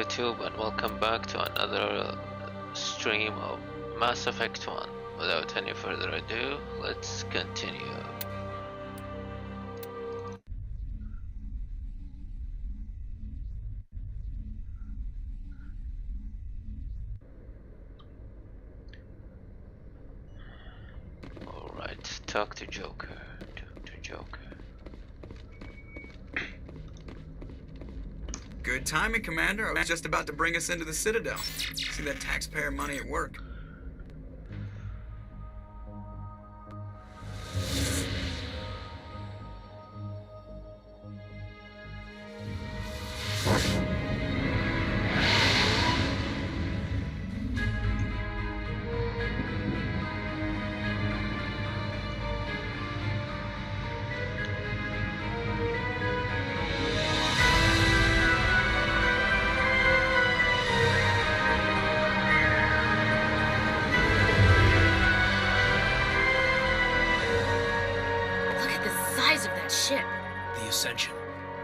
YouTube and welcome back to another stream of Mass Effect 1. Without any further ado, let's continue. Alright, talk to Joker. Good timing, Commander. I was just about to bring us into the Citadel. See that taxpayer money at work.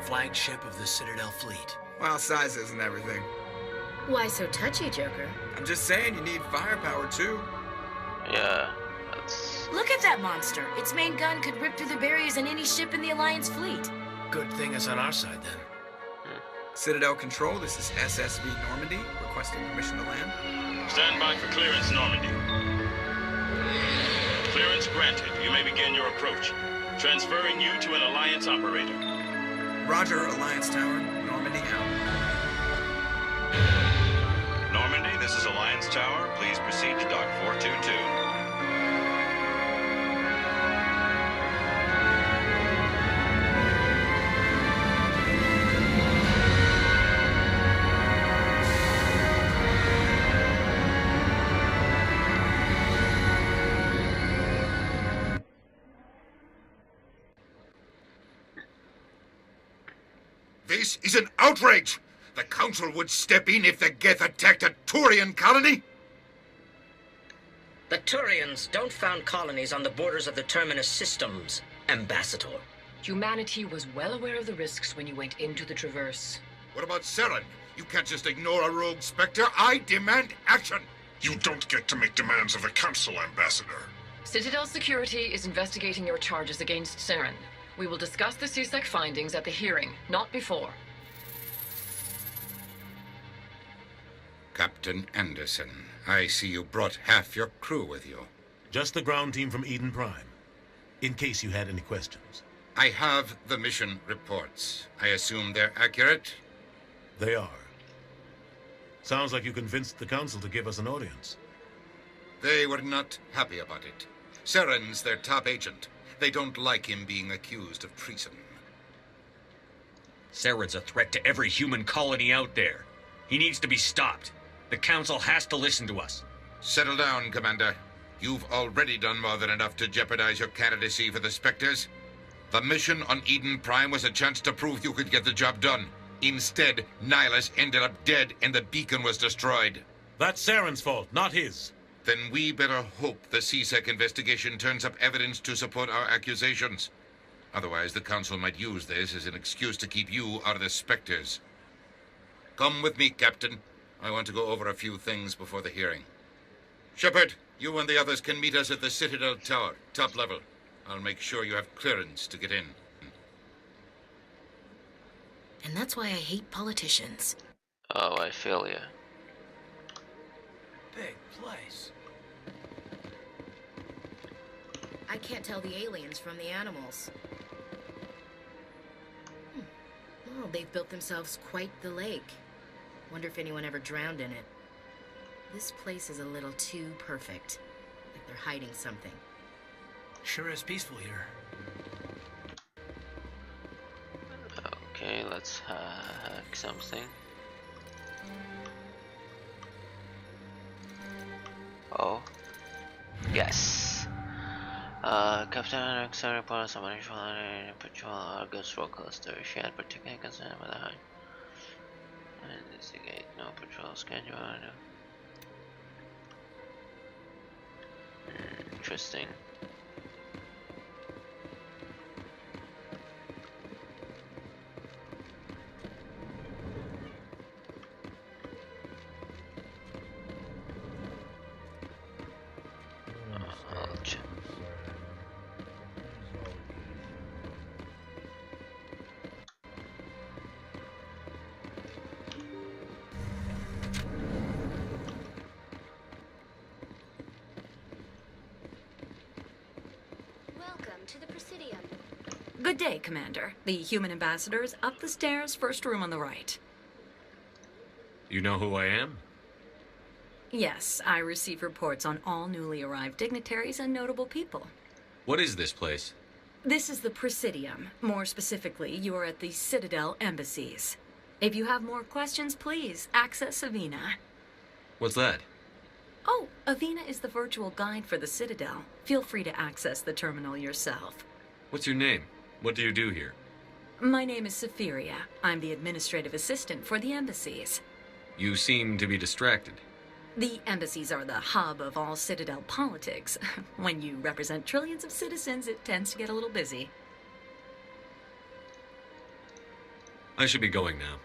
Flagship of the Citadel fleet. Well, size isn't everything. Why so touchy, Joker? I'm just saying you need firepower too. Yeah, that's... Look at that monster! Its main gun could rip through the barriers in any ship in the Alliance fleet. Good thing it's on our side then. Citadel Control, this is SSV Normandy, requesting permission to land. Stand by for clearance, Normandy. Clearance granted. You may begin your approach. Transferring you to an Alliance operator. Roger, Alliance Tower. Normandy out. Normandy, this is Alliance Tower. Please proceed to Dock 422. This is an outrage! The Council would step in if the Geth attacked a Turian colony? The Turians don't found colonies on the borders of the Terminus systems, Ambassador. Humanity was well aware of the risks when you went into the Traverse. What about Saren? You can't just ignore a rogue Spectre. I demand action! You don't get to make demands of the Council, Ambassador. Citadel Security is investigating your charges against Saren. We will discuss the CSEC findings at the hearing, not before. Captain Anderson, I see you brought half your crew with you. Just the ground team from Eden Prime, in case you had any questions. I have the mission reports. I assume they're accurate? They are. Sounds like you convinced the Council to give us an audience. They were not happy about it. Saren's their top agent. They don't like him being accused of treason. Saren's a threat to every human colony out there. He needs to be stopped. The Council has to listen to us. Settle down, Commander. You've already done more than enough to jeopardize your candidacy for the Spectres. The mission on Eden Prime was a chance to prove you could get the job done. Instead, Nihilus ended up dead and the beacon was destroyed. That's Saren's fault, not his. Then we better hope the CSEC investigation turns up evidence to support our accusations. Otherwise, the Council might use this as an excuse to keep you out of the Spectres. Come with me, Captain. I want to go over a few things before the hearing. Shepard, you and the others can meet us at the Citadel Tower, top level. I'll make sure you have clearance to get in. And that's why I hate politicians. Oh, I feel ya. Big place. I can't tell the aliens from the animals. Well, they've built themselves quite the lake. Wonder if anyone ever drowned in it. This place is a little too perfect. Like they're hiding something. Sure is peaceful here. Okay, let's hack something. Oh. Yes. Captain Alexander reported some unusual patrol Argus roll cluster. She had particular concern about the height. Investigate. No patrol schedule. Interesting. to the Presidium. Good day, Commander. The human ambassador is up the stairs, first room on the right. You know who I am? Yes, I receive reports on all newly arrived dignitaries and notable people. What is this place? This is the Presidium. More specifically, you are at the Citadel embassies. If you have more questions, please access Avina. What's that? Oh, Avina is the virtual guide for the Citadel. Feel free to access the terminal yourself. What's your name? What do you do here? My name is Safiria. I'm the administrative assistant for the embassies. You seem to be distracted. The embassies are the hub of all Citadel politics. When you represent trillions of citizens, it tends to get a little busy. I should be going now.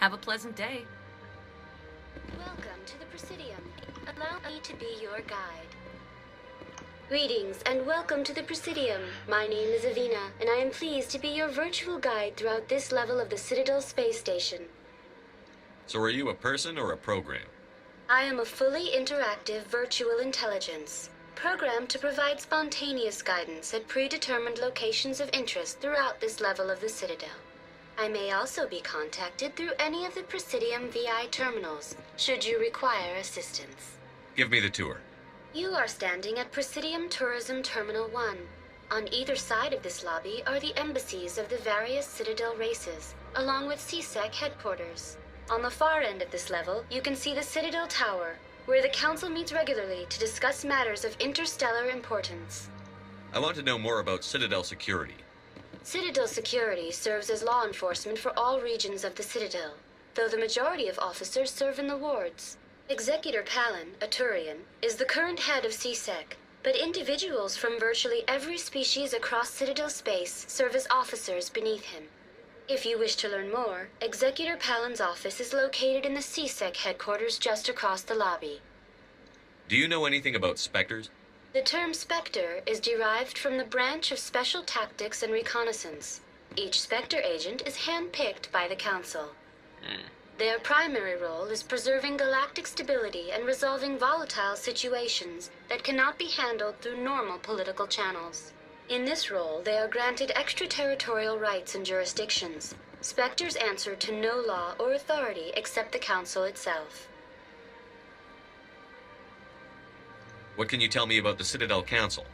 Have a pleasant day. Welcome to the Presidium. Allow me to be your guide. Greetings and welcome to the Presidium. My name is Avina, and I am pleased to be your virtual guide throughout this level of the Citadel space station. So are you a person or a program? I am a fully interactive virtual intelligence, programmed to provide spontaneous guidance at predetermined locations of interest throughout this level of the Citadel. I may also be contacted through any of the Presidium VI terminals, should you require assistance. Give me the tour. You are standing at Presidium Tourism Terminal 1. On either side of this lobby are the embassies of the various Citadel races, along with CSEC headquarters. On the far end of this level, you can see the Citadel Tower, where the Council meets regularly to discuss matters of interstellar importance. I want to know more about Citadel security. Citadel security serves as law enforcement for all regions of the Citadel, though the majority of officers serve in the wards. Executor Palin, a Turian, is the current head of CSEC, but individuals from virtually every species across Citadel space serve as officers beneath him. If you wish to learn more, Executor Palin's office is located in the CSEC headquarters just across the lobby. Do you know anything about Spectres? The term Spectre is derived from the branch of Special Tactics and Reconnaissance. Each Spectre agent is hand-picked by the Council. Their primary role is preserving galactic stability and resolving volatile situations that cannot be handled through normal political channels. In this role, they are granted extraterritorial rights and jurisdictions. Spectres answer to no law or authority except the Council itself. What can you tell me about the Citadel Council?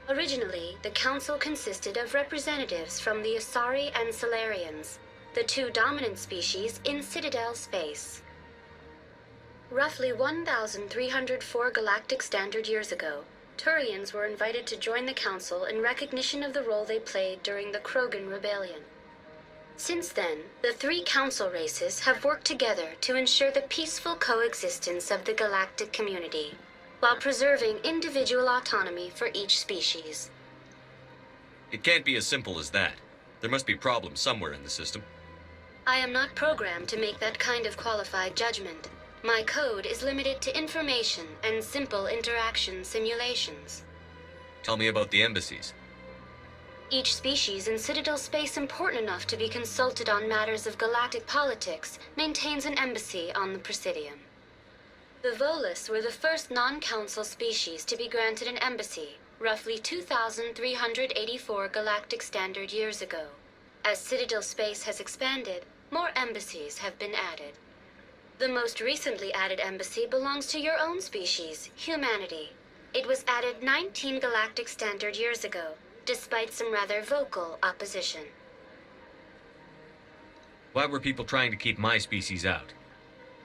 Originally, the Council consisted of representatives from the Asari and Solarians, the two dominant species in Citadel space. Roughly 1,304 galactic standard years ago, Turians were invited to join the Council in recognition of the role they played during the Krogan Rebellion. Since then, the three Council races have worked together to ensure the peaceful coexistence of the galactic community, while preserving individual autonomy for each species. It can't be as simple as that. There must be problems somewhere in the system. I am not programmed to make that kind of qualified judgment. My code is limited to information and simple interaction simulations. Tell me about the embassies. Each species in Citadel space important enough to be consulted on matters of galactic politics maintains an embassy on the Presidium. The Volus were the first non-council species to be granted an embassy, roughly 2,384 galactic standard years ago. As Citadel space has expanded, more embassies have been added. The most recently added embassy belongs to your own species, humanity. It was added 19 galactic standard years ago, despite some rather vocal opposition. Why were people trying to keep my species out?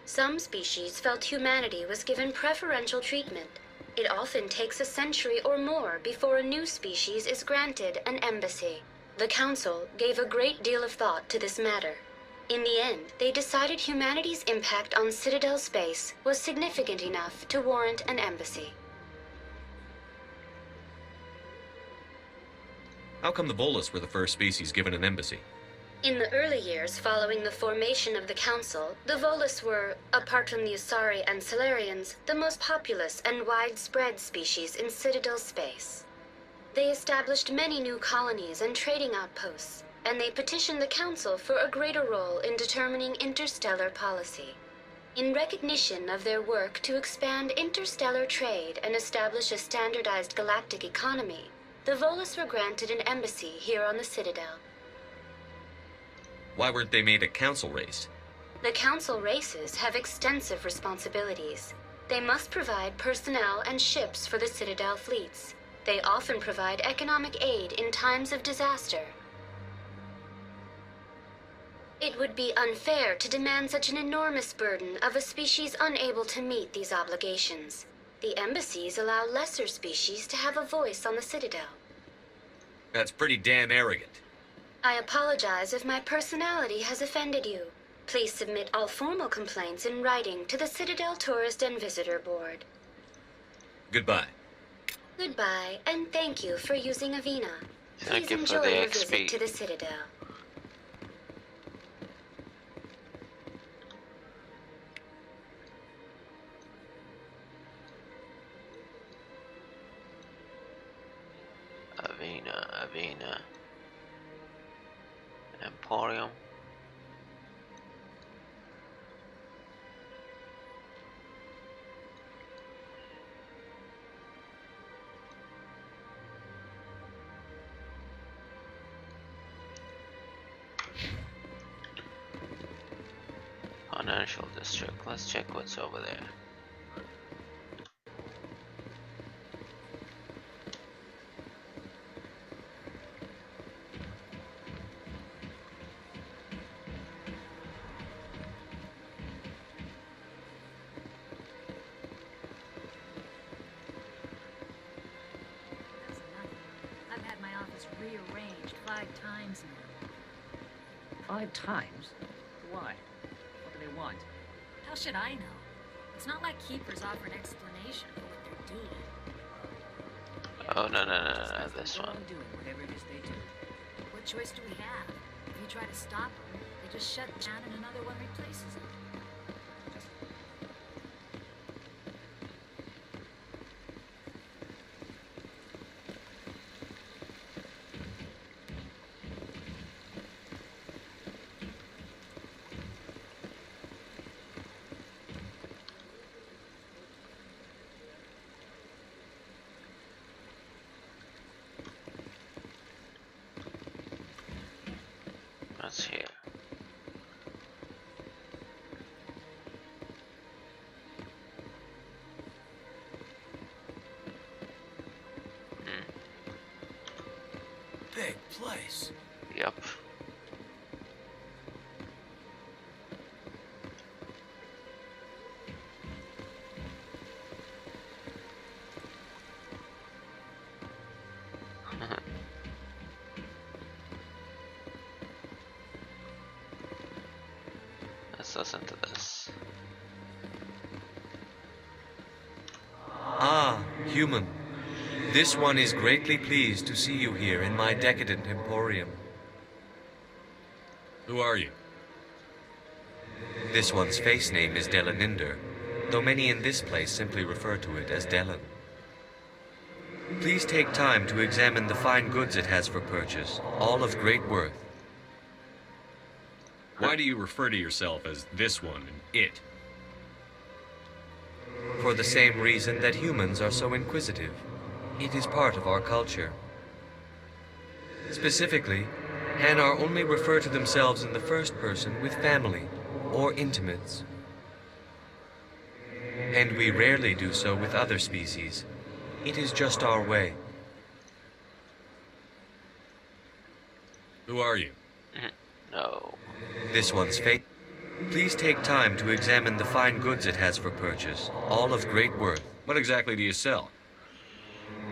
Some species felt humanity was given preferential treatment. It often takes a century or more before a new species is granted an embassy. The Council gave a great deal of thought to this matter. In the end, they decided humanity's impact on Citadel space was significant enough to warrant an embassy. How come the Volus were the first species given an embassy? In the early years following the formation of the Council, the Volus were, apart from the Asari and Solarians, the most populous and widespread species in Citadel space. They established many new colonies and trading outposts, and they petitioned the Council for a greater role in determining interstellar policy. In recognition of their work to expand interstellar trade and establish a standardized galactic economy, the Volus were granted an embassy here on the Citadel. Why weren't they made a council race? The Council races have extensive responsibilities. They must provide personnel and ships for the Citadel fleets. They often provide economic aid in times of disaster. It would be unfair to demand such an enormous burden of a species unable to meet these obligations. The embassies allow lesser species to have a voice on the Citadel. That's pretty damn arrogant. I apologize if my personality has offended you. Please submit all formal complaints in writing to the Citadel Tourist and Visitor Board. Goodbye. Goodbye, and thank you for using Avina. Thank Please you for enjoy the your XP. visit to the Citadel. Avina. Emporium. Financial district. Let's check what's over there. I've had my office rearranged 5 times now. 5 times? Why? What do they want? How should I know? It's not like keepers offer an explanation for what they're doing. Oh, no, this one. Doing whatever it is they do. What choice do we have? If you try to stop them, they just shut down and another one replaces it. What's here? Big place. Yep. Let's listen to this. Ah, human. This one is greatly pleased to see you here in my decadent emporium. Who are you? This one's face name is Delaninder, though many in this place simply refer to it as Delan. Please take time to examine the fine goods it has for purchase, all of great worth. Why do you refer to yourself as this one and it? For the same reason that humans are so inquisitive. It is part of our culture. Specifically, Hanar only refer to themselves in the first person with family or intimates. And we rarely do so with other species. It is just our way. Who are you? No. This one's fate. Please take time to examine the fine goods it has for purchase, all of great worth. What exactly do you sell?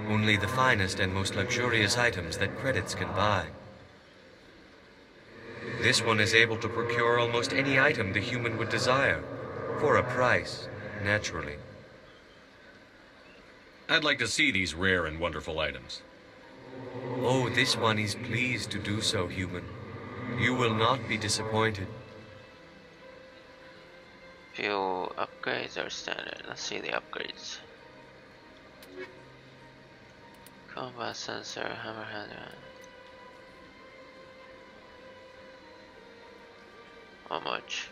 Only the finest and most luxurious items that credits can buy. This one is able to procure almost any item the human would desire, for a price, naturally. I'd like to see these rare and wonderful items. Oh, this one is pleased to do so, human. You will not be disappointed. Few upgrades are standard. Let's see the upgrades. Combat sensor, hammerhead. How much?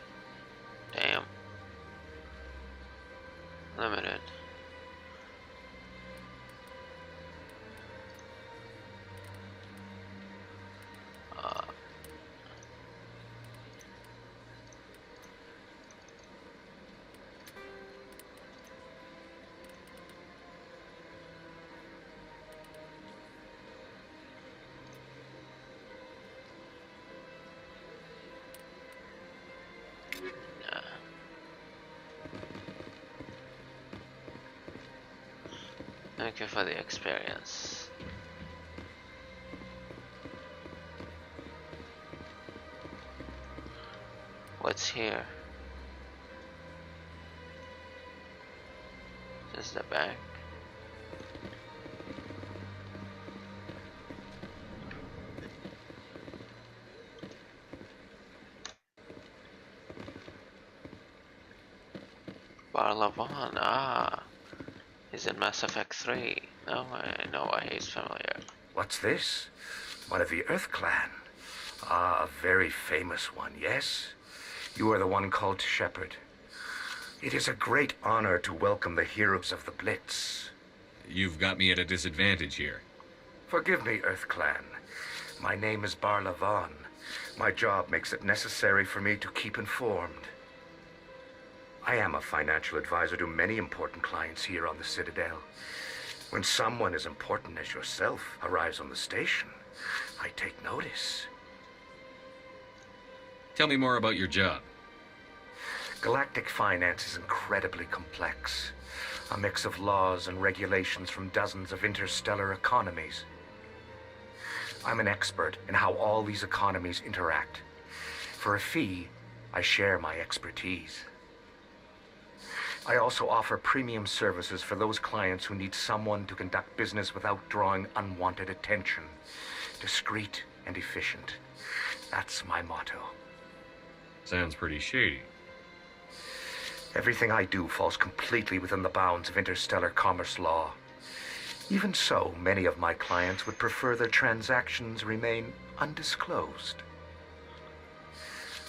Damn. Limited. Yeah. Thank you for the experience. What's here? This is the bank. Barlavon, he's in Mass Effect 3. No, I know why he's familiar. What's this? One of the Earth Clan. Ah, a very famous one, yes? You are the one called Shepard. It is a great honor to welcome the heroes of the Blitz. You've got me at a disadvantage here. Forgive me, Earth Clan. My name is Barlavon. My job makes it necessary for me to keep informed. I am a financial advisor to many important clients here on the Citadel. When someone as important as yourself arrives on the station, I take notice. Tell me more about your job. Galactic finance is incredibly complex. A mix of laws and regulations from dozens of interstellar economies. I'm an expert in how all these economies interact. For a fee, I share my expertise. I also offer premium services for those clients who need someone to conduct business without drawing unwanted attention. Discreet and efficient. That's my motto. Sounds pretty shady. Everything I do falls completely within the bounds of interstellar commerce law. Even so, many of my clients would prefer their transactions remain undisclosed.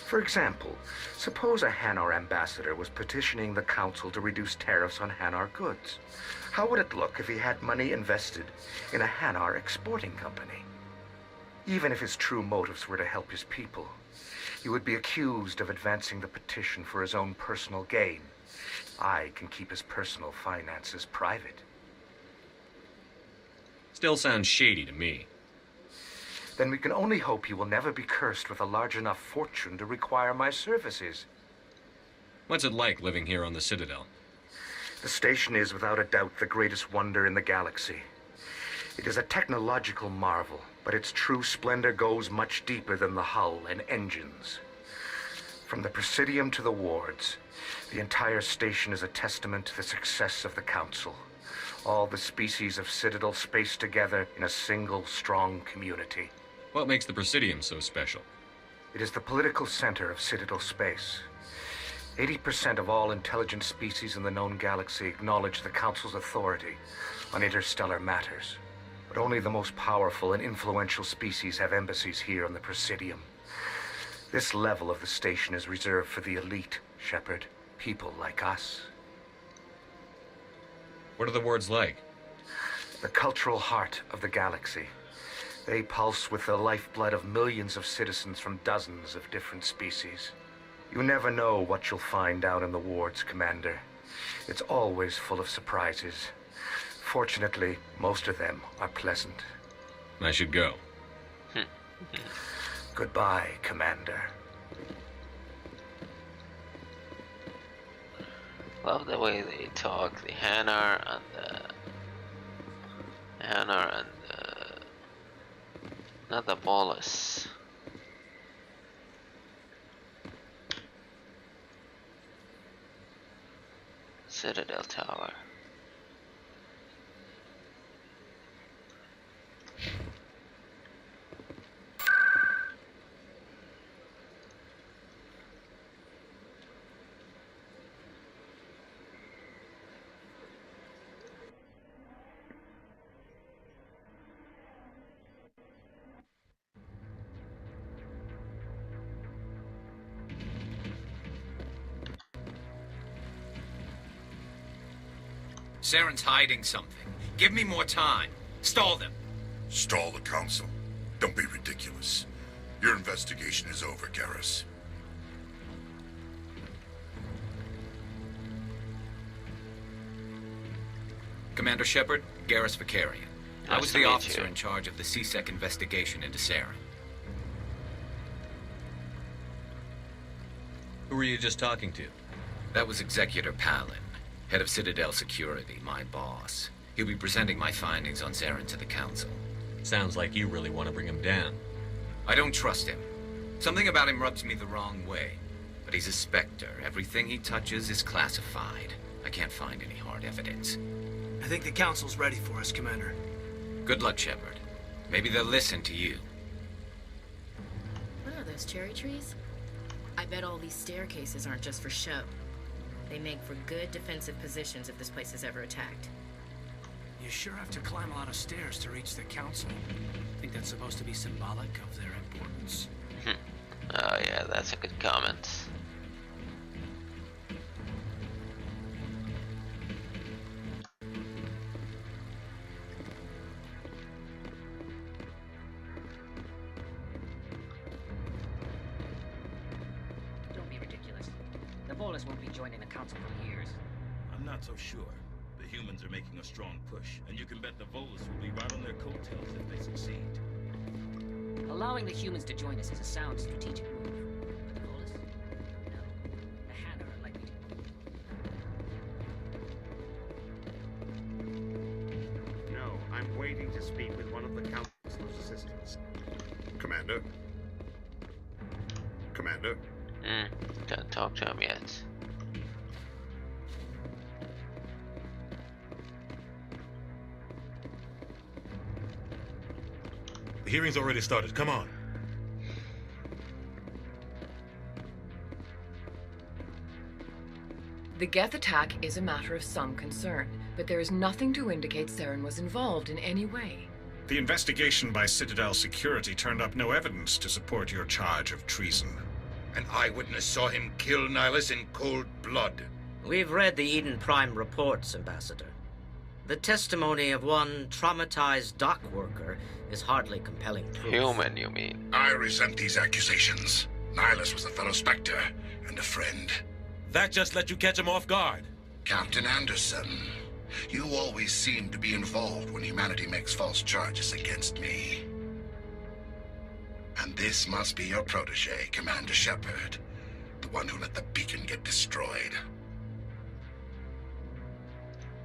For example, suppose a Hanar ambassador was petitioning the council to reduce tariffs on Hanar goods. How would it look if he had money invested in a Hanar exporting company? Even if his true motives were to help his people, he would be accused of advancing the petition for his own personal gain. I can keep his personal finances private. Still sounds shady to me. Then we can only hope you will never be cursed with a large enough fortune to require my services. What's it like living here on the Citadel? The station is without a doubt the greatest wonder in the galaxy. It is a technological marvel, but its true splendor goes much deeper than the hull and engines. From the Presidium to the wards, the entire station is a testament to the success of the Council. All the species of Citadel spaced together in a single strong community. What makes the Presidium so special? It is the political center of Citadel space. 80% of all intelligent species in the known galaxy acknowledge the Council's authority on interstellar matters. But only the most powerful and influential species have embassies here on the Presidium. This level of the station is reserved for the elite, Shepard. People like us. What are the wards like? The cultural heart of the galaxy. They pulse with the lifeblood of millions of citizens from dozens of different species. You never know what you'll find out in the wards, Commander. It's always full of surprises. Fortunately, most of them are pleasant. I should go. Goodbye, Commander. Love the way they talk. The Hanar and not the Bolus. Citadel Tower. Saren's hiding something. Give me more time. Stall them. Stall the council? Don't be ridiculous. Your investigation is over, Garrus. Commander Shepard, garrusvakarian. I Nice was to the meet officer you. in charge of the CSEC investigation into Saren. Who were you just talking to? That was Executor Palin, head of Citadel Security, my boss. He'll be presenting my findings on Saren to the Council. Sounds like you really want to bring him down. I don't trust him. Something about him rubs me the wrong way. But he's a Spectre. Everything he touches is classified. I can't find any hard evidence. I think the Council's ready for us, Commander. Good luck, Shepard. Maybe they'll listen to you. What are those, cherry trees? I bet all these staircases aren't just for show. They make for good defensive positions if this place is ever attacked. You sure have to climb a lot of stairs to reach the Council. Think that's supposed to be symbolic of their importance? Oh yeah, that's a good comment. Don't be ridiculous. The Volus won't be joining the Council for years. I'm not so sure. The humans are making a strong push, and you can bet the Volus will be right on their coattails if they succeed. Allowing the humans to join us is a sound strategic move. But the Volus? No. The Hanna are likely to. No, I'm waiting to speak with one of the Council's assistants. Commander? Commander? Don't talk to him yet. The hearing's already started. Come on. The Geth attack is a matter of some concern, but there is nothing to indicate Saren was involved in any way. The investigation by Citadel Security turned up no evidence to support your charge of treason. An eyewitness saw him kill Nihilus in cold blood. We've read the Eden Prime reports, Ambassador. The testimony of one traumatized dock worker is hardly compelling proof. Human, you mean? I resent these accusations. Nihilus was a fellow Spectre and a friend. That just let you catch him off guard. Captain Anderson, you always seem to be involved when humanity makes false charges against me. And this must be your protege, Commander Shepard, the one who let the beacon get destroyed.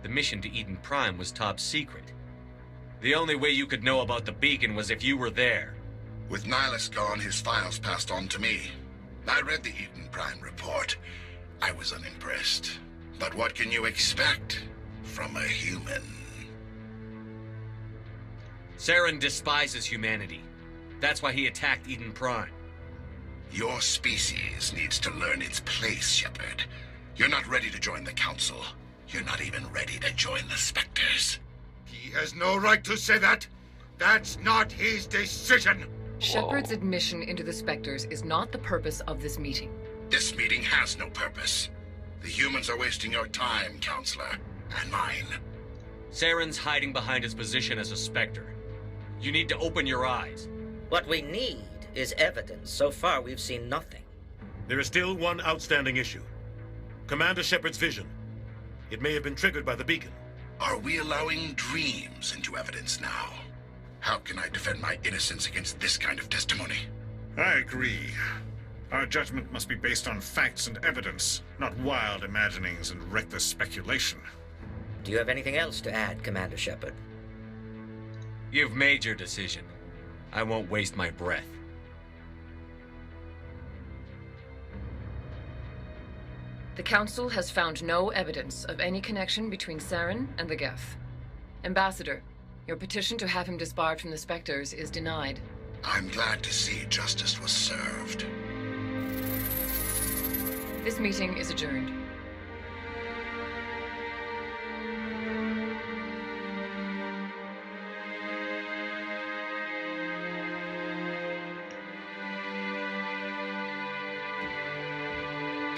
The mission to Eden Prime was top secret. The only way you could know about the beacon was if you were there. With Nihilus gone, his files passed on to me. I read the Eden Prime report. I was unimpressed. But what can you expect from a human? Saren despises humanity. That's why he attacked Eden Prime. Your species needs to learn its place, Shepard. You're not ready to join the Council. You're not even ready to join the Spectres. He has no right to say that. That's not his decision. Shepard's admission into the Spectres is not the purpose of this meeting. This meeting has no purpose. The humans are wasting your time, Counselor, and mine. Saren's hiding behind his position as a Spectre. You need to open your eyes. What we need is evidence. So far, we've seen nothing. There is still one outstanding issue. Commander Shepard's vision. It may have been triggered by the beacon. Are we allowing dreams into evidence now? How can I defend my innocence against this kind of testimony? I agree. Our judgment must be based on facts and evidence, not wild imaginings and reckless speculation. Do you have anything else to add, Commander Shepard? You've made your decision. I won't waste my breath. The Council has found no evidence of any connection between Saren and the Geth. Ambassador, your petition to have him disbarred from the Spectres is denied. I'm glad to see justice was served. This meeting is adjourned.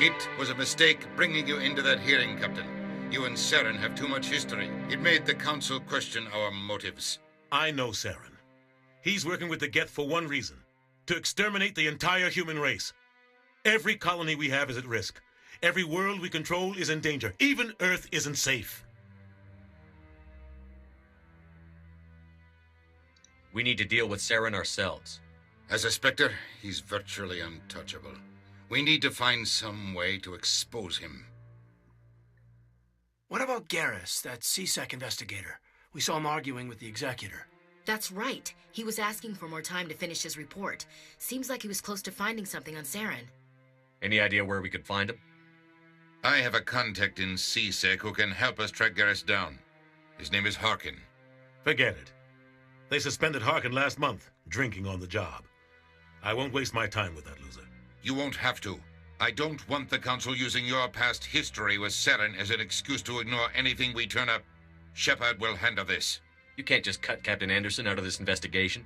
It was a mistake bringing you into that hearing, Captain. You and Saren have too much history. It made the Council question our motives. I know Saren. He's working with the Geth for one reason. To exterminate the entire human race. Every colony we have is at risk. Every world we control is in danger. Even Earth isn't safe. We need to deal with Saren ourselves. As a Spectre, he's virtually untouchable. We need to find some way to expose him. What about Garrus, that CSEC investigator? We saw him arguing with the executor. That's right. He was asking for more time to finish his report. Seems like he was close to finding something on Saren. Any idea where we could find him? I have a contact in CSEC who can help us track Garrus down. His name is Harkin. Forget it. They suspended Harkin last month, drinking on the job. I won't waste my time with that loser. You won't have to. I don't want the Council using your past history with Saren as an excuse to ignore anything we turn up. Shepard will handle this. You can't just cut Captain Anderson out of this investigation.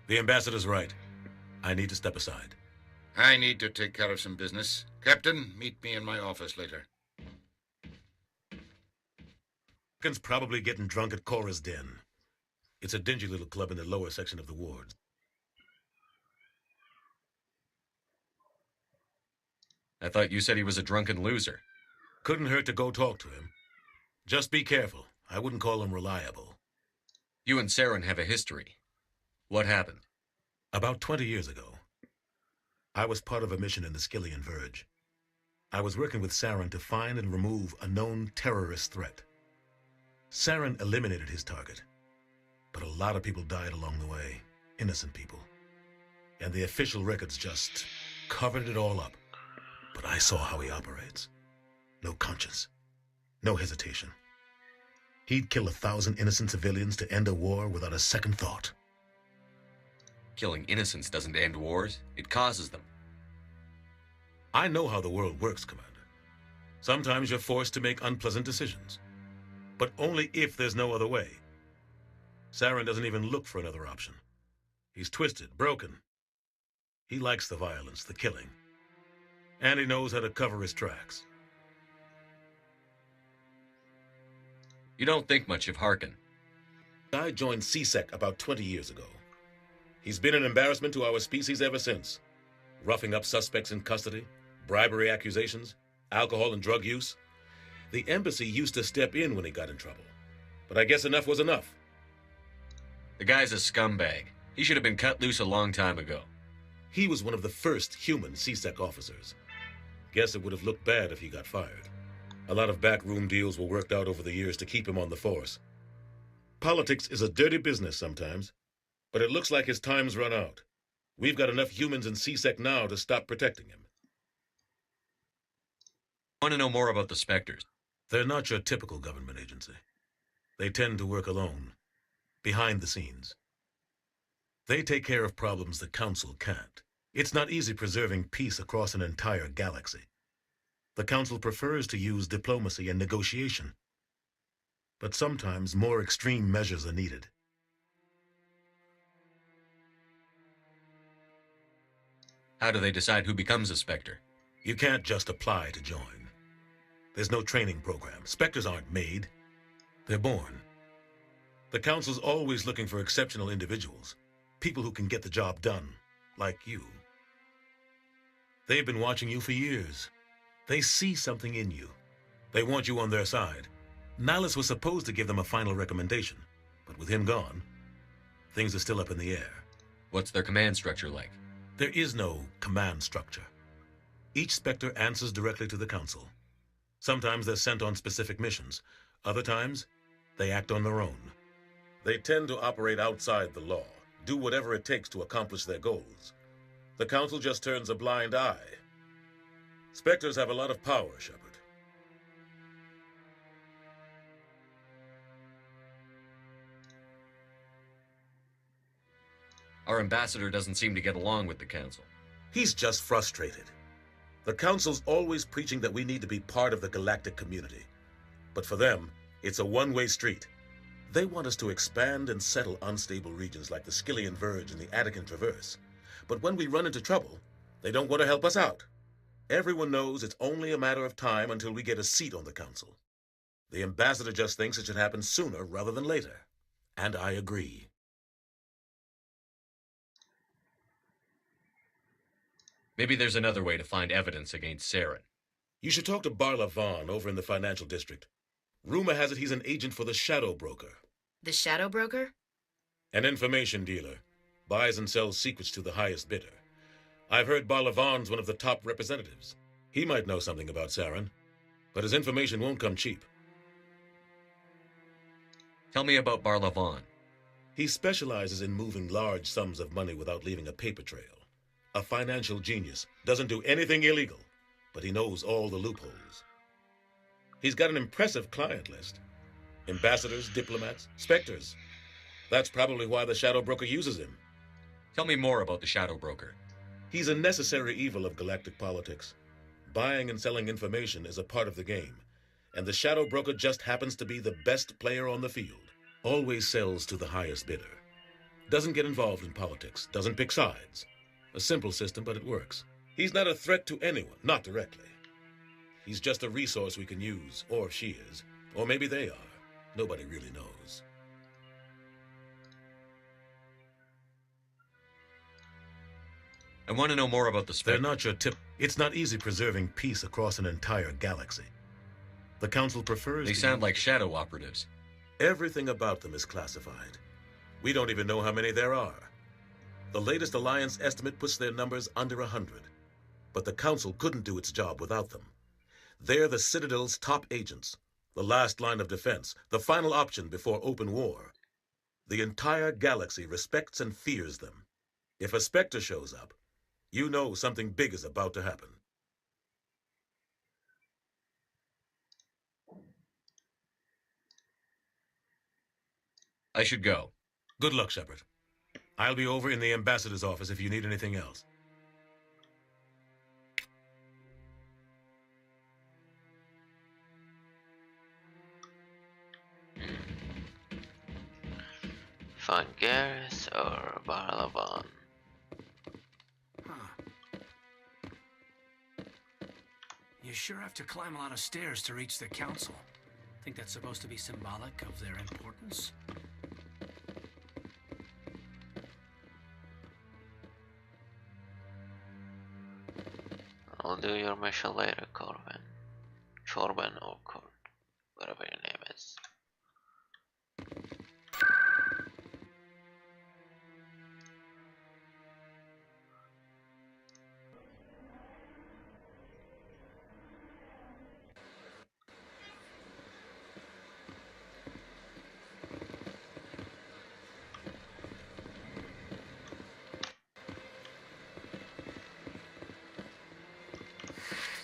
The ambassador's right. I need to step aside. I need to take care of some business. Captain, meet me in my office later. Harkin's probably getting drunk at Cora's Den. It's a dingy little club in the lower section of the wards. I thought you said he was a drunken loser. Couldn't hurt to go talk to him. Just be careful. I wouldn't call him reliable. You and Saren have a history. What happened? About 20 years ago, I was part of a mission in the Skillian Verge. I was working with Saren to find and remove a known terrorist threat. Saren eliminated his target, but a lot of people died along the way, innocent people. And the official records just covered it all up. But I saw how he operates. No conscience, no hesitation. He'd kill 1,000 innocent civilians to end a war without a second thought. Killing innocents doesn't end wars, it causes them. I know how the world works, Commander. Sometimes you're forced to make unpleasant decisions, but only if there's no other way. Saren doesn't even look for another option. He's twisted, broken. He likes the violence, the killing, and he knows how to cover his tracks. You don't think much of Harkin. I joined CSEC about 20 years ago. He's been an embarrassment to our species ever since. Roughing up suspects in custody, bribery accusations, alcohol and drug use. The embassy used to step in when he got in trouble. But I guess enough was enough. The guy's a scumbag. He should have been cut loose a long time ago. He was one of the first human CSEC officers. Guess it would have looked bad if he got fired. A lot of backroom deals were worked out over the years to keep him on the force. Politics is a dirty business sometimes, but it looks like his time's run out. We've got enough humans in CSEC now to stop protecting him. I want to know more about the Spectres. They're not your typical government agency. They tend to work alone, behind the scenes. They take care of problems the Council can't. It's not easy preserving peace across an entire galaxy. The Council prefers to use diplomacy and negotiation. But sometimes more extreme measures are needed. How do they decide who becomes a Spectre? You can't just apply to join. There's no training program. Spectres aren't made. They're born. The Council's always looking for exceptional individuals. People who can get the job done, like you. They've been watching you for years. They see something in you. They want you on their side. Nihilus was supposed to give them a final recommendation, but with him gone, things are still up in the air. What's their command structure like? There is no command structure. Each Spectre answers directly to the Council. Sometimes they're sent on specific missions. Other times, they act on their own. They tend to operate outside the law, do whatever it takes to accomplish their goals. The Council just turns a blind eye. Spectres have a lot of power, Shepard. Our ambassador doesn't seem to get along with the Council. He's just frustrated. The Council's always preaching that we need to be part of the galactic community. But for them, it's a one-way street. They want us to expand and settle unstable regions like the Skillian Verge and the Attican Traverse. But when we run into trouble, they don't want to help us out. Everyone knows it's only a matter of time until we get a seat on the Council. The ambassador just thinks it should happen sooner rather than later. And I agree. Maybe there's another way to find evidence against Saren. You should talk to Barla Vaughn over in the financial district. Rumor has it he's an agent for the Shadow Broker. The Shadow Broker? An information dealer. Buys and sells secrets to the highest bidder. I've heard Barlavan's one of the top representatives. He might know something about Saren, but his information won't come cheap. Tell me about Barlavan. He specializes in moving large sums of money without leaving a paper trail. A financial genius, doesn't do anything illegal, but he knows all the loopholes. He's got an impressive client list. Ambassadors, diplomats, specters. That's probably why the Shadow Broker uses him. Tell me more about the Shadow Broker. He's a necessary evil of galactic politics. Buying and selling information is a part of the game, and the Shadow Broker just happens to be the best player on the field. Always sells to the highest bidder. Doesn't get involved in politics, doesn't pick sides. A simple system, but it works. He's not a threat to anyone, not directly. He's just a resource we can use, or she is. Or maybe they are. Nobody really knows. I want to know more about the Spectre. They're not your tip. It's not easy preserving peace across an entire galaxy. The Council prefers... They sound like shadow operatives. Everything about them is classified. We don't even know how many there are. The latest Alliance estimate puts their numbers under 100. But the Council couldn't do its job without them. They're the Citadel's top agents, the last line of defense, the final option before open war. The entire galaxy respects and fears them. If a Spectre shows up, you know something big is about to happen. I should go. Good luck, Shepard. I'll be over in the ambassador's office if you need anything else. Find Garrus or Barlavan. You sure have to climb a lot of stairs to reach the council. Think that's supposed to be symbolic of their importance? I'll do your mission later, Corbin. Corbin or Corbin, whatever your name is.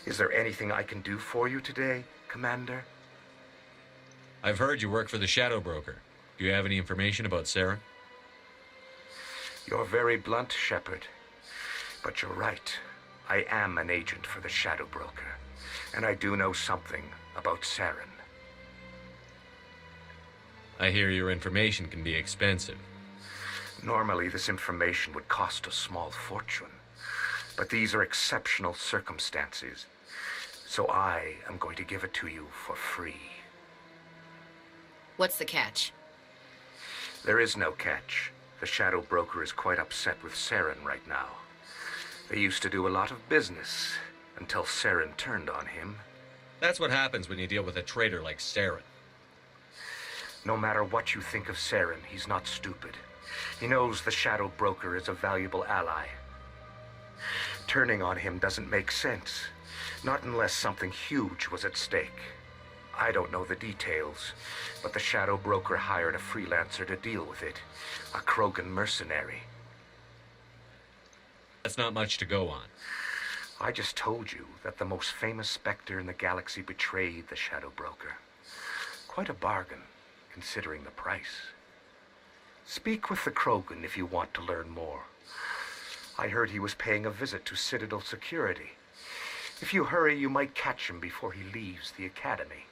Is there anything I can do for you today, Commander? I've heard you work for the Shadow Broker. Do you have any information about Saren? You're very blunt, Shepard. But you're right. I am an agent for the Shadow Broker. And I do know something about Saren. I hear your information can be expensive. Normally, this information would cost a small fortune. But these are exceptional circumstances. So I am going to give it to you for free. What's the catch? There is no catch. The Shadow Broker is quite upset with Saren right now. They used to do a lot of business until Saren turned on him. That's what happens when you deal with a traitor like Saren. No matter what you think of Saren, he's not stupid. He knows the Shadow Broker is a valuable ally. Turning on him doesn't make sense. Not unless something huge was at stake. I don't know the details, but the Shadow Broker hired a freelancer to deal with it. A Krogan mercenary. That's not much to go on. I just told you that the most famous Spectre in the galaxy betrayed the Shadow Broker. Quite a bargain, considering the price. Speak with the Krogan if you want to learn more. I heard he was paying a visit to Citadel security. If you hurry, you might catch him before he leaves the academy.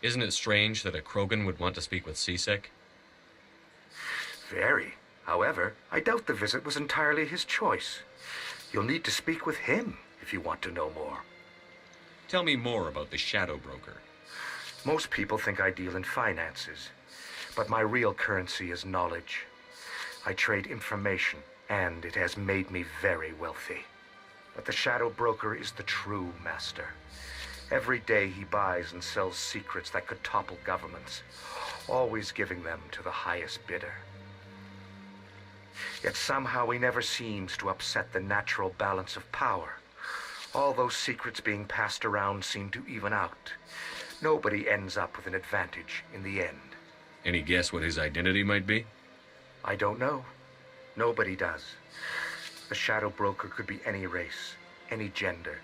Isn't it strange that a Krogan would want to speak with C-Sec? Very. However, I doubt the visit was entirely his choice. You'll need to speak with him if you want to know more. Tell me more about the Shadow Broker. Most people think I deal in finances, but my real currency is knowledge. I trade information, and it has made me very wealthy. But the Shadow Broker is the true master. Every day he buys and sells secrets that could topple governments, always giving them to the highest bidder. Yet somehow he never seems to upset the natural balance of power. All those secrets being passed around seem to even out. Nobody ends up with an advantage in the end. Any guess what his identity might be? I don't know. Nobody does. The Shadow Broker could be any race, any gender.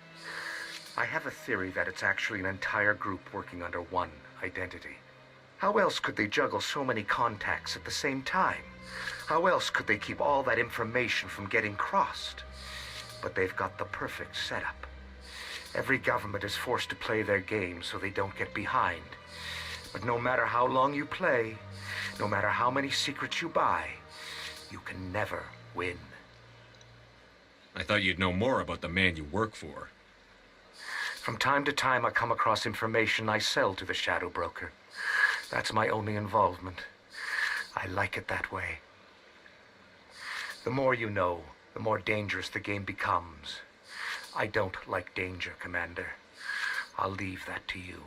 I have a theory that it's actually an entire group working under one identity. How else could they juggle so many contacts at the same time? How else could they keep all that information from getting crossed? But they've got the perfect setup. Every government is forced to play their game so they don't get behind. But no matter how long you play, no matter how many secrets you buy, you can never win. I thought you'd know more about the man you work for. From time to time, I come across information I sell to the Shadow Broker. That's my only involvement. I like it that way. The more you know, the more dangerous the game becomes. I don't like danger, Commander. I'll leave that to you.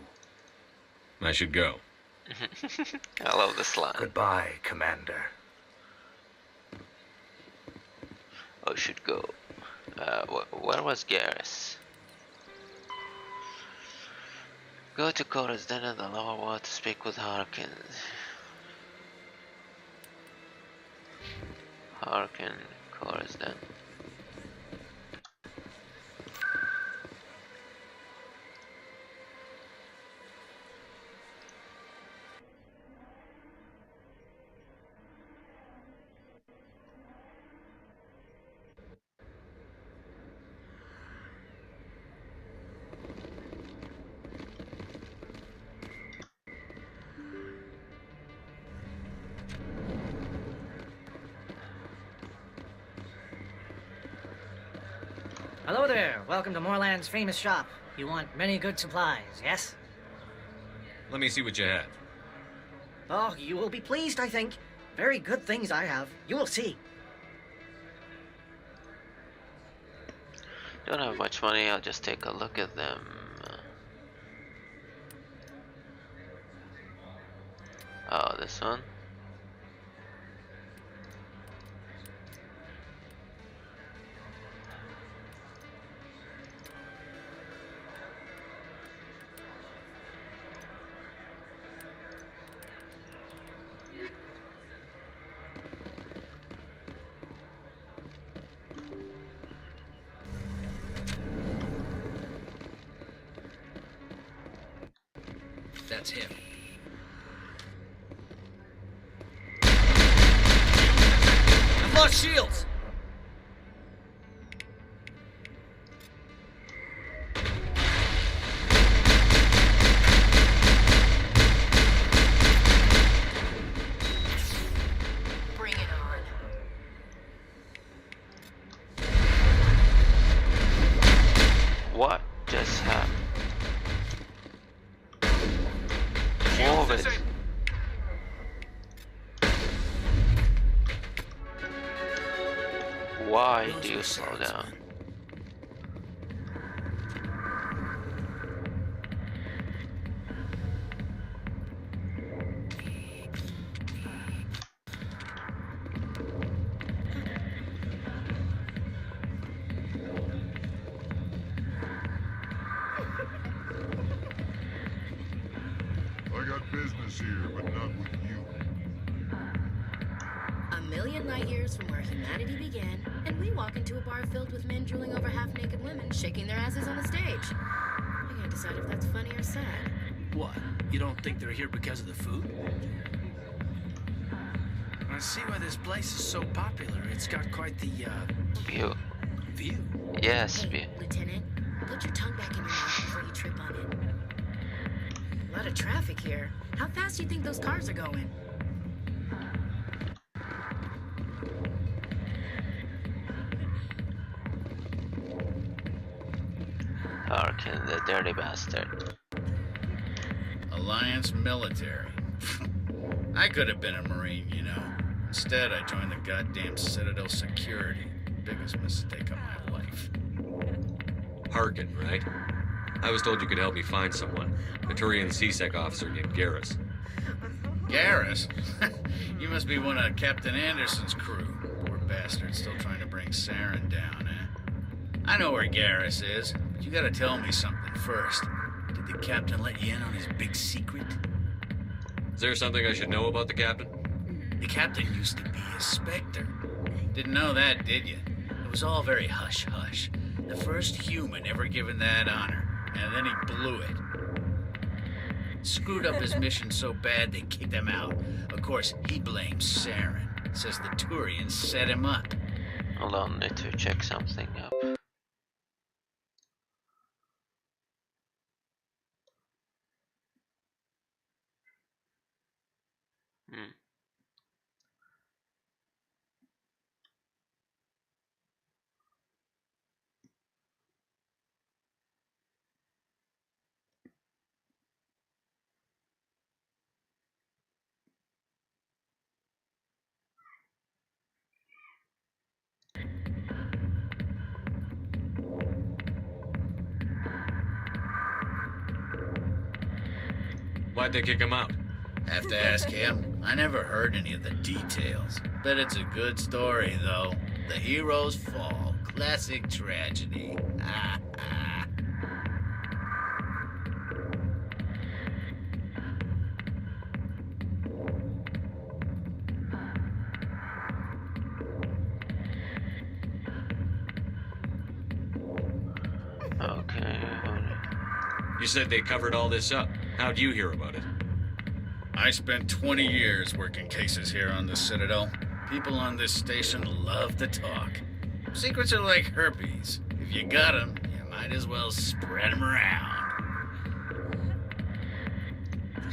I should go. I love this line. Goodbye, Commander. I should go. Where was Garrus? Go to Cora's den in the lower world to speak with Harkin. Harkin, Cora's den. Hello there. Welcome to Moorland's famous shop. You want many good supplies, yes? Let me see what you have. Oh, you will be pleased, I think. Very good things I have. You will see. Don't have much money, I'll just take a look at them. Oh, this one? That's him. I've lost shields! Bring it on. What just happened? Move it. Why do you slow down? I got business here, but not with you. A million light years from where humanity began, and we walk into a bar filled with men drooling over half-naked women, shaking their asses on the stage. I can't decide if that's funny or sad. What? You don't think they're here because of the food? I see why this place is so popular. It's got quite the, View. view. Yes, Hey, view. Lieutenant, put your tongue back in your mouth before you trip on it. A lot of traffic here. How fast do you think those cars are going? Harkin, the dirty bastard. Alliance military. I could have been a Marine, you know. Instead, I joined the goddamn Citadel security. Biggest mistake of my life. Harkin, right? I was told you could help me find someone. A Turian CSEC officer named Garrus. Garrus? You must be one of Captain Anderson's crew. We're bastard still trying to bring Saren down, eh? I know where Garrus is, but you gotta tell me something first. Did the captain let you in on his big secret? Is there something I should know about the captain? The captain used to be a Spectre. Didn't know that, did you? It was all very hush-hush. The first human ever given that honor, and then he blew it. Screwed up his mission so bad they kicked him out. Of course, he blames Saren. Says the Turians set him up. Hold on, need to check something up. Why'd they kick him out? Have to ask him. I never heard any of the details. Bet it's a good story, though. The hero's fall. Classic tragedy. Okay. You said they covered all this up. How'd you hear about it? I spent 20 years working cases here on the Citadel. People on this station love to talk. Secrets are like herpes. If you got them, you might as well spread them around.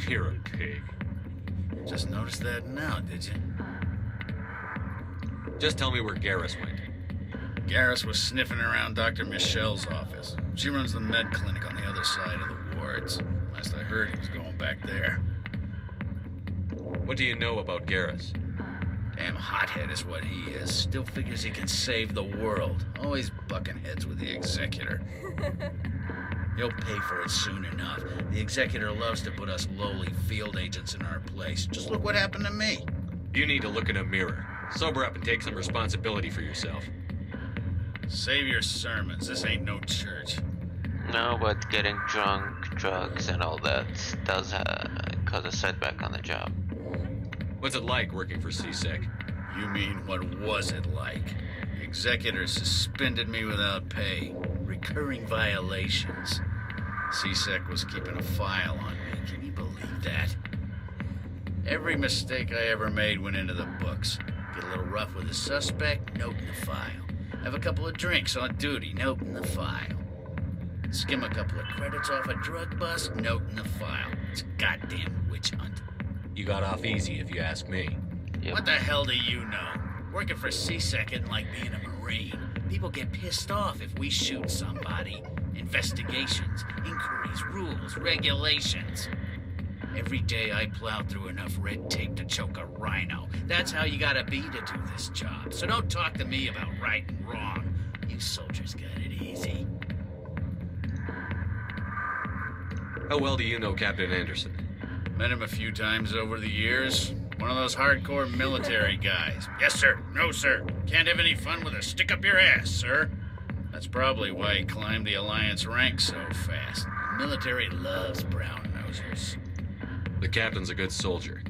You're a pig. Just noticed that now, did you? Just tell me where Garrus went. Garrus was sniffing around Dr. Michelle's office. She runs the med clinic on the other side of the wards. Last I heard, he was going back there. What do you know about Garrus? Damn hothead is what he is. Still figures he can save the world. Always bucking heads with the Executor. He'll pay for it soon enough. The Executor loves to put us lowly field agents in our place. Just look what happened to me. You need to look in a mirror. Sober up and take some responsibility for yourself. Save your sermons. This ain't no church. No, but getting drunk, drugs, and all that does cause a setback on the job. What's it like working for CSEC? You mean, what was it like? The Executor suspended me without pay. Recurring violations. CSEC was keeping a file on me. Can you believe that? Every mistake I ever made went into the books. Get a little rough with a suspect, note in the file. Have a couple of drinks on duty, note in the file. Skim a couple of credits off a drug bust, note in the file. It's a goddamn witch hunt. You got off easy, if you ask me. Yep. What the hell do you know? Working for CSEC isn't like being a Marine. People get pissed off if we shoot somebody. Investigations, inquiries, rules, regulations. Every day I plow through enough red tape to choke a rhino. That's how you gotta be to do this job. So don't talk to me about right and wrong. You soldiers got it easy. How well do you know Captain Anderson? Met him a few times over the years. One of those hardcore military guys. Yes, sir. No, sir. Can't have any fun with a stick up your ass, sir. That's probably why he climbed the Alliance ranks so fast. The military loves brown nosers. The captain's a good soldier.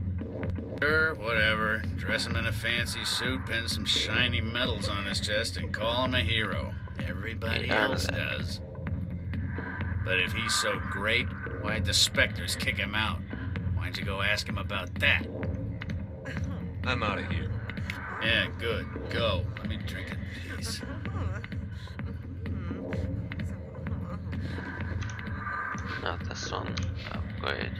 Sure, whatever. Dress him in a fancy suit, pin some shiny medals on his chest, and call him a hero. Everybody else does. But if he's so great, why'd the Spectres kick him out? Why'd you go ask him about that? I'm out of here. Yeah, good. Go. Let me drink in peace. Not this one. Upgrade.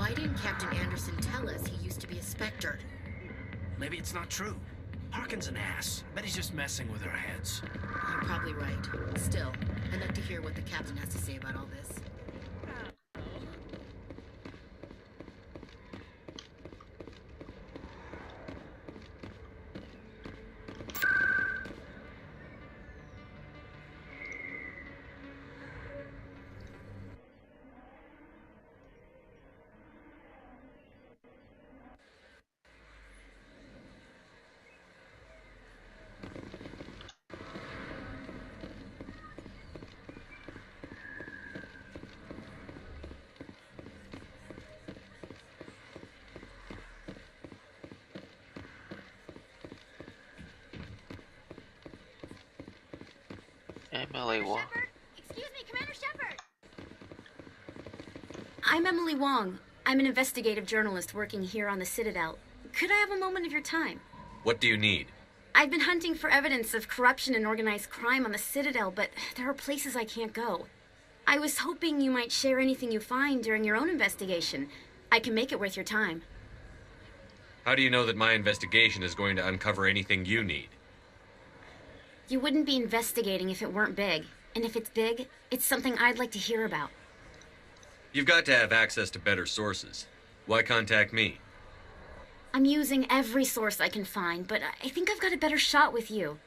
Why didn't Captain Anderson tell us he used to be a Spectre? Maybe it's not true. Harkin's an ass. Bet he's just messing with our heads. You're probably right. Still, I'd like to hear what the captain has to say about all this. Emily Wong. Excuse me, Commander Shepard. I'm Emily Wong. I'm an investigative journalist working here on the Citadel. Could I have a moment of your time? What do you need? I've been hunting for evidence of corruption and organized crime on the Citadel, but there are places I can't go. I was hoping you might share anything you find during your own investigation. I can make it worth your time. How do you know that my investigation is going to uncover anything you need? You wouldn't be investigating if it weren't big. And if it's big, it's something I'd like to hear about. You've got to have access to better sources. Why contact me? I'm using every source I can find, but I think I've got a better shot with you.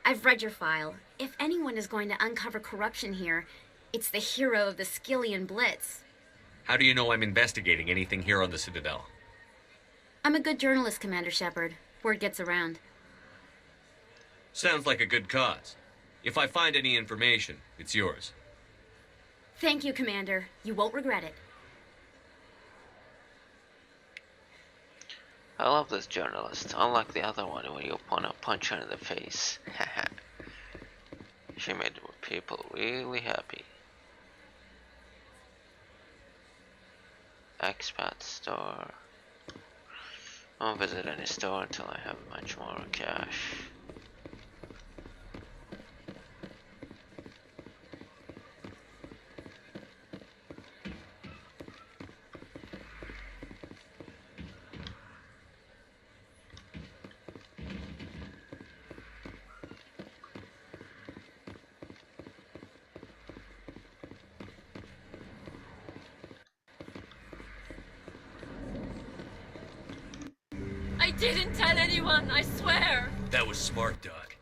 I've read your file. If anyone is going to uncover corruption here, it's the hero of the Skillian Blitz. How do you know I'm investigating anything here on the Citadel? I'm a good journalist, Commander Shepard. Word gets around. Sounds like a good cause. If I find any information, it's yours. Thank you, Commander. You won't regret it. I love this journalist, unlike the other one when you punch her in the face. She made people really happy. Expat store. I won't visit any store until I have much more cash. I didn't tell anyone, I swear! That was smart, Doc.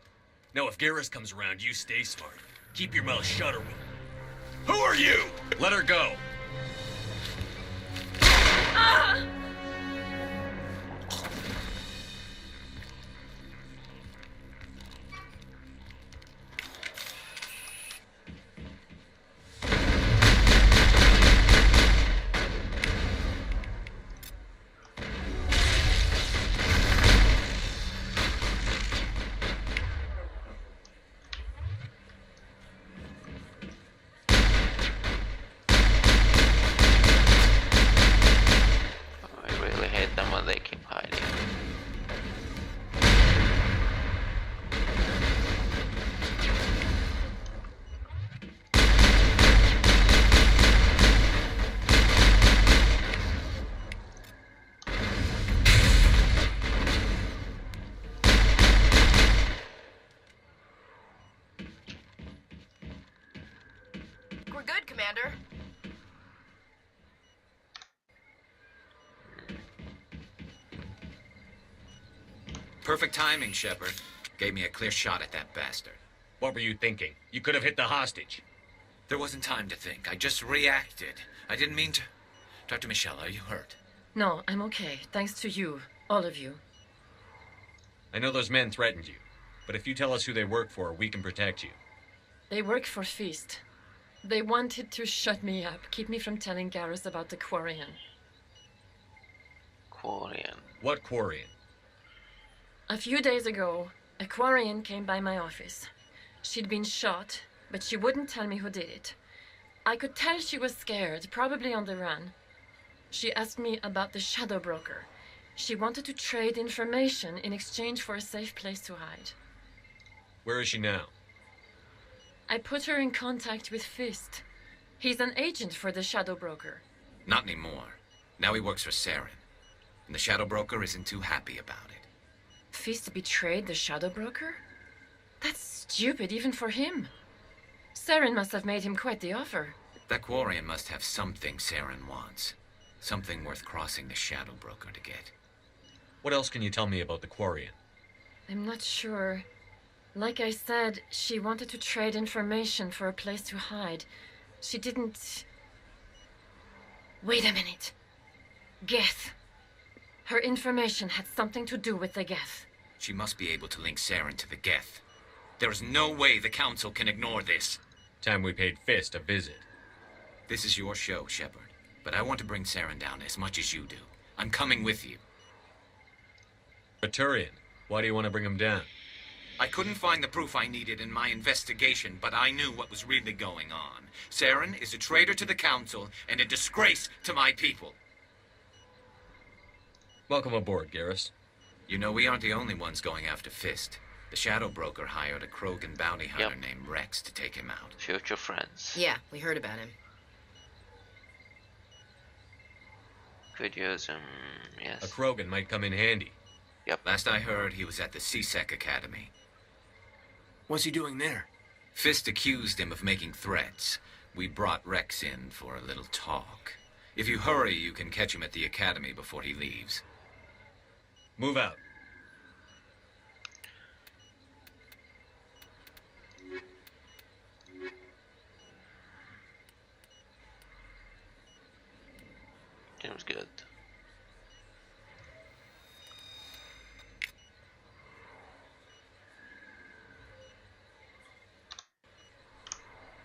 Now if Garrus comes around, you stay smart. Keep your mouth shut or we'll... Who are you? Let her go. Ah! We're good, Commander. Perfect timing, Shepard. Gave me a clear shot at that bastard. What were you thinking? You could have hit the hostage. There wasn't time to think. I just reacted. I didn't mean to... Dr. Michelle, are you hurt? No, I'm okay. Thanks to you. All of you. I know those men threatened you, but if you tell us who they work for, we can protect you. They work for Feast. They wanted to shut me up, keep me from telling Garrus about the Quarian. Quarian? What Quarian? A few days ago, a Quarian came by my office. She'd been shot, but she wouldn't tell me who did it. I could tell she was scared, probably on the run. She asked me about the Shadow Broker. She wanted to trade information in exchange for a safe place to hide. Where is she now? I put her in contact with Fist. He's an agent for the Shadow Broker. Not anymore. Now he works for Saren. And the Shadow Broker isn't too happy about it. Fist betrayed the Shadow Broker? That's stupid, even for him. Saren must have made him quite the offer. That Quarian must have something Saren wants. Something worth crossing the Shadow Broker to get. What else can you tell me about the Quarian? I'm not sure. Like I said, she wanted to trade information for a place to hide. She didn't... Wait a minute. Geth. Her information had something to do with the Geth. She must be able to link Saren to the Geth. There is no way the Council can ignore this. Time we paid Fist a visit. This is your show, Shepard. But I want to bring Saren down as much as you do. I'm coming with you. But Turian, why do you want to bring him down? I couldn't find the proof I needed in my investigation, but I knew what was really going on. Saren is a traitor to the Council and a disgrace to my people. Welcome aboard, Garrus. You know, we aren't the only ones going after Fist. The Shadow Broker hired a Krogan bounty hunter named Rex to take him out. Future friends. Yeah, we heard about him. Videos, yes. A Krogan might come in handy. Yep. Last I heard, he was at the C-Sec Academy. What's he doing there? Fist accused him of making threats. We brought Rex in for a little talk. If you hurry, you can catch him at the Academy before he leaves. Move out. Seems good.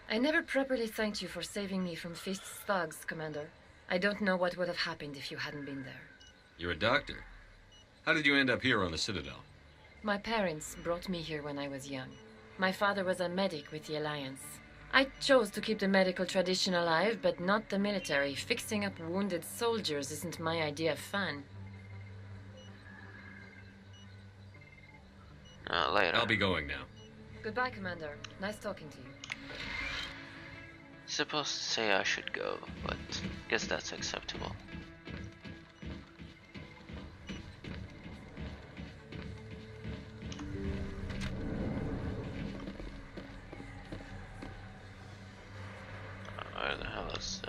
I never properly thanked you for saving me from Fist's thugs, Commander. I don't know what would have happened if you hadn't been there. You're a doctor. How did you end up here on the Citadel? My parents brought me here when I was young. My father was a medic with the Alliance. I chose to keep the medical tradition alive, but not the military. Fixing up wounded soldiers isn't my idea of fun. Later. I'll be going now. Goodbye, Commander. Nice talking to you. Supposed to say I should go, but guess that's acceptable. Where the hell is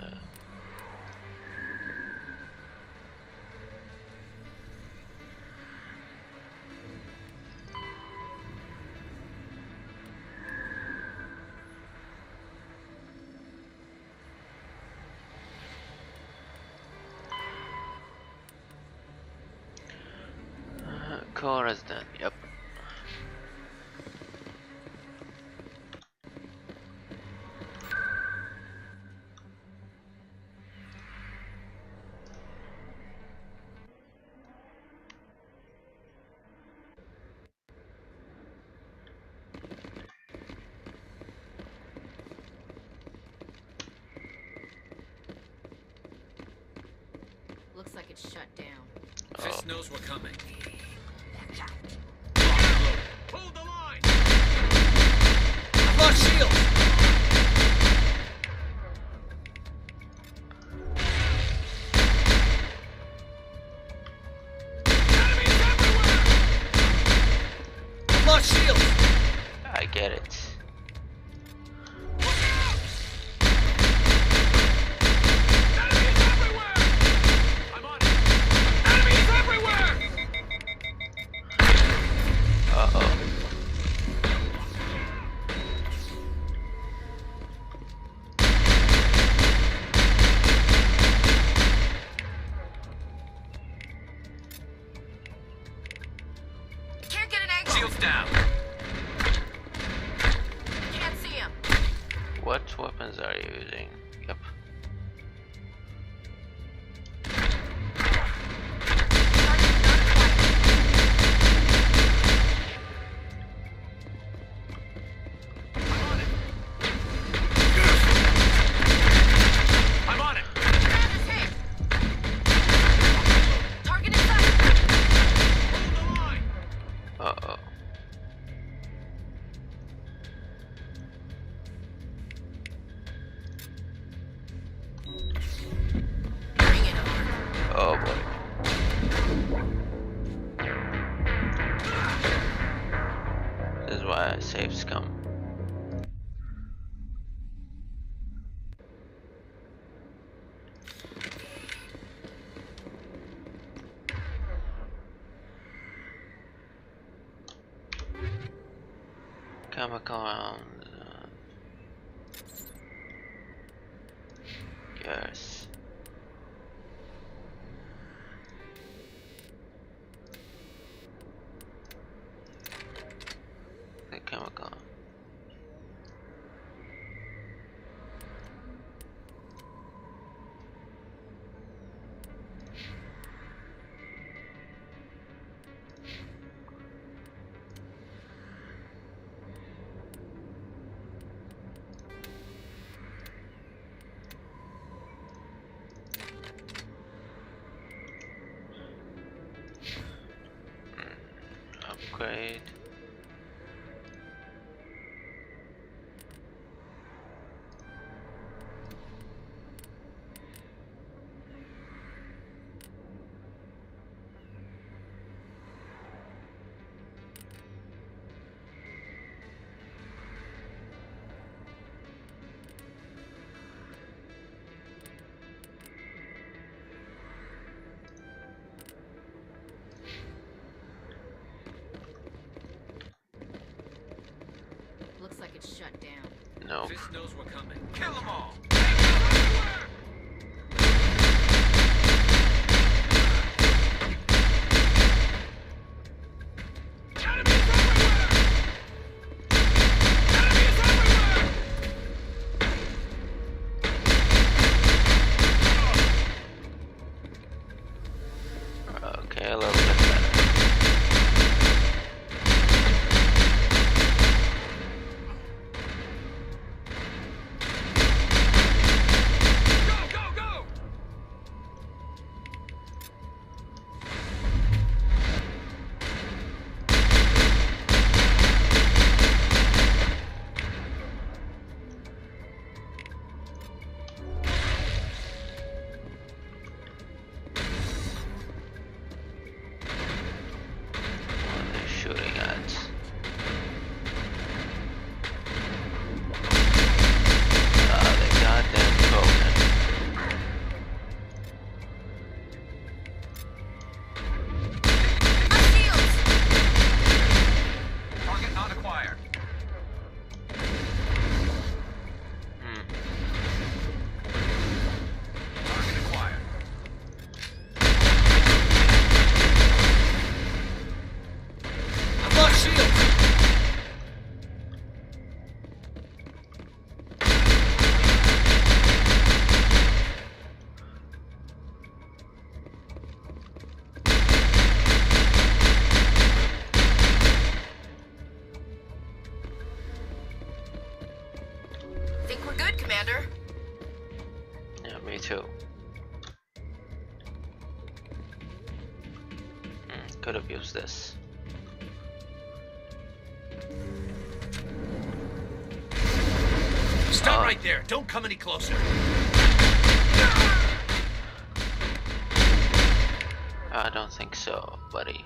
co-resident, yep. Looks like it's shut down. Fist knows we're coming. Hold the line! I've lost shield! Enemies everywhere! I've lost shield! I get it. Enemies everywhere! I'm on it! Enemies everywhere! Uh-oh. Can't get an angle. Shield's down. Can't see him. What weapons are you using? Yep. I'm on it! Grab his hit. Target in sight. Hold the line! Uh-oh. saves come. Chemical around. Yes. The chemical. Upgrade. Looks like it's shut down. No. Fist knows we're coming. Kill them all! Okay, a little bit better. Shooting at. The goddamn token. Target not acquired. Target acquired. I've lost shields. Think we're good, Commander? Yeah, me too. Could have used this. Stop right there. Don't come any closer. I don't think so, buddy.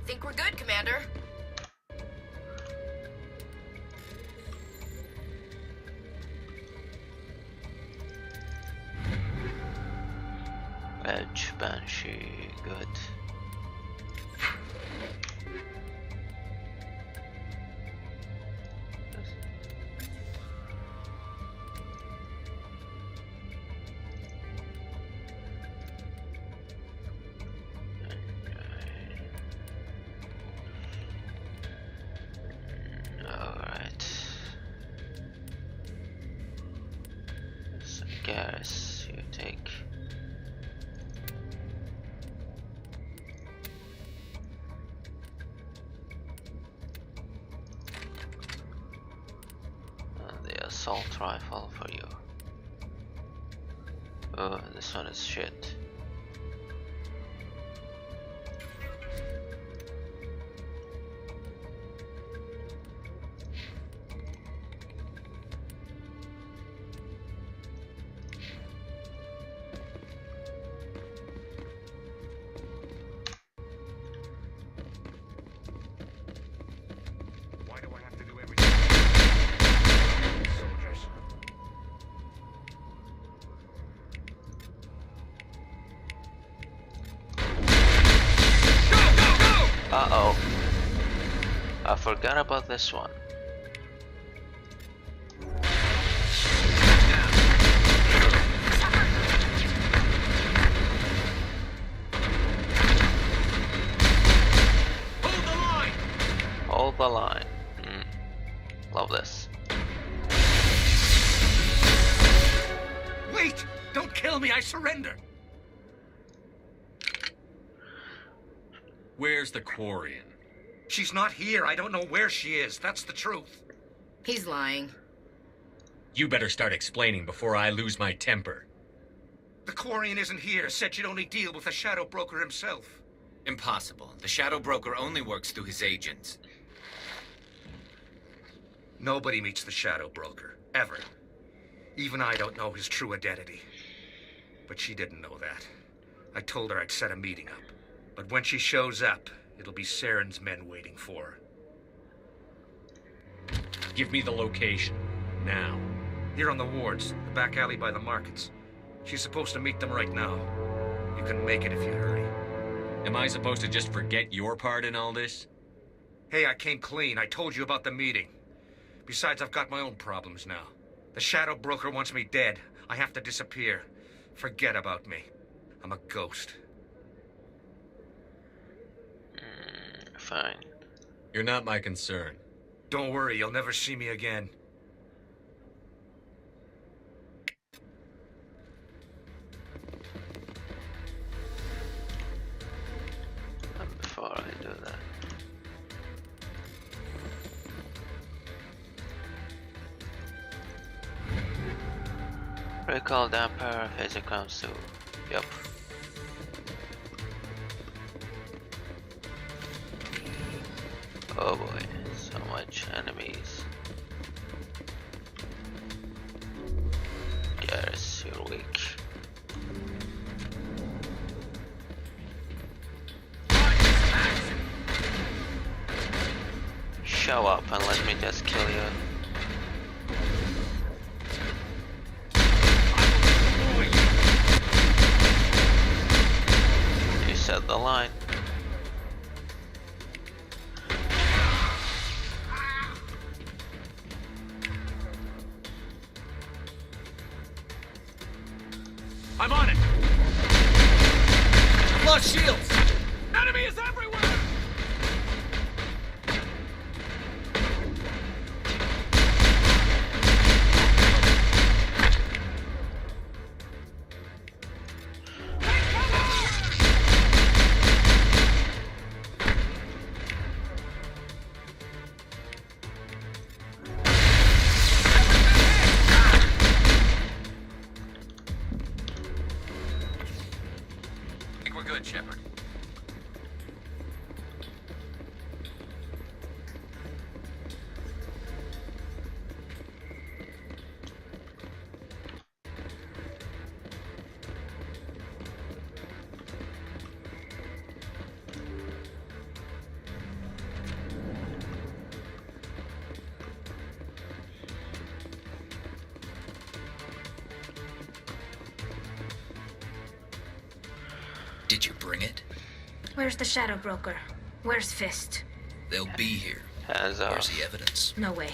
Think we're good, Commander? Edge, Banshee, good. Alright. So Garrus, you take. The assault rifle for you. Oh, this one is shit. forgot about this one. Hold the line. Love this. Wait! Don't kill me, I surrender! Where's the Quarian? She's not here. I don't know where she is. That's the truth. He's lying. You better start explaining before I lose my temper. The Quarian isn't here. Said she'd only deal with the Shadow Broker himself. Impossible. The Shadow Broker only works through his agents. Nobody meets the Shadow Broker. Ever. Even I don't know his true identity. But she didn't know that. I told her I'd set a meeting up. But when she shows up, it'll be Saren's men waiting for her. Give me the location. Now. Here on the wards, the back alley by the markets. She's supposed to meet them right now. You can make it if you hurry. Am I supposed to just forget your part in all this? Hey, I came clean. I told you about the meeting. Besides, I've got my own problems now. The Shadow Broker wants me dead. I have to disappear. Forget about me. I'm a ghost. Fine. You're not my concern. Don't worry, you'll never see me again. And before I do that, recall damper phase comes to. Yep. Oh boy, so much enemies. Yes, you're weak. Show up and let me just kill you. You set the line. I'm on it! Lost shields! Enemy is everywhere! Good, Shepard. Did you bring it? Where's the Shadow Broker? Where's Fist? They'll be here. Hands off. Where's the evidence? No way.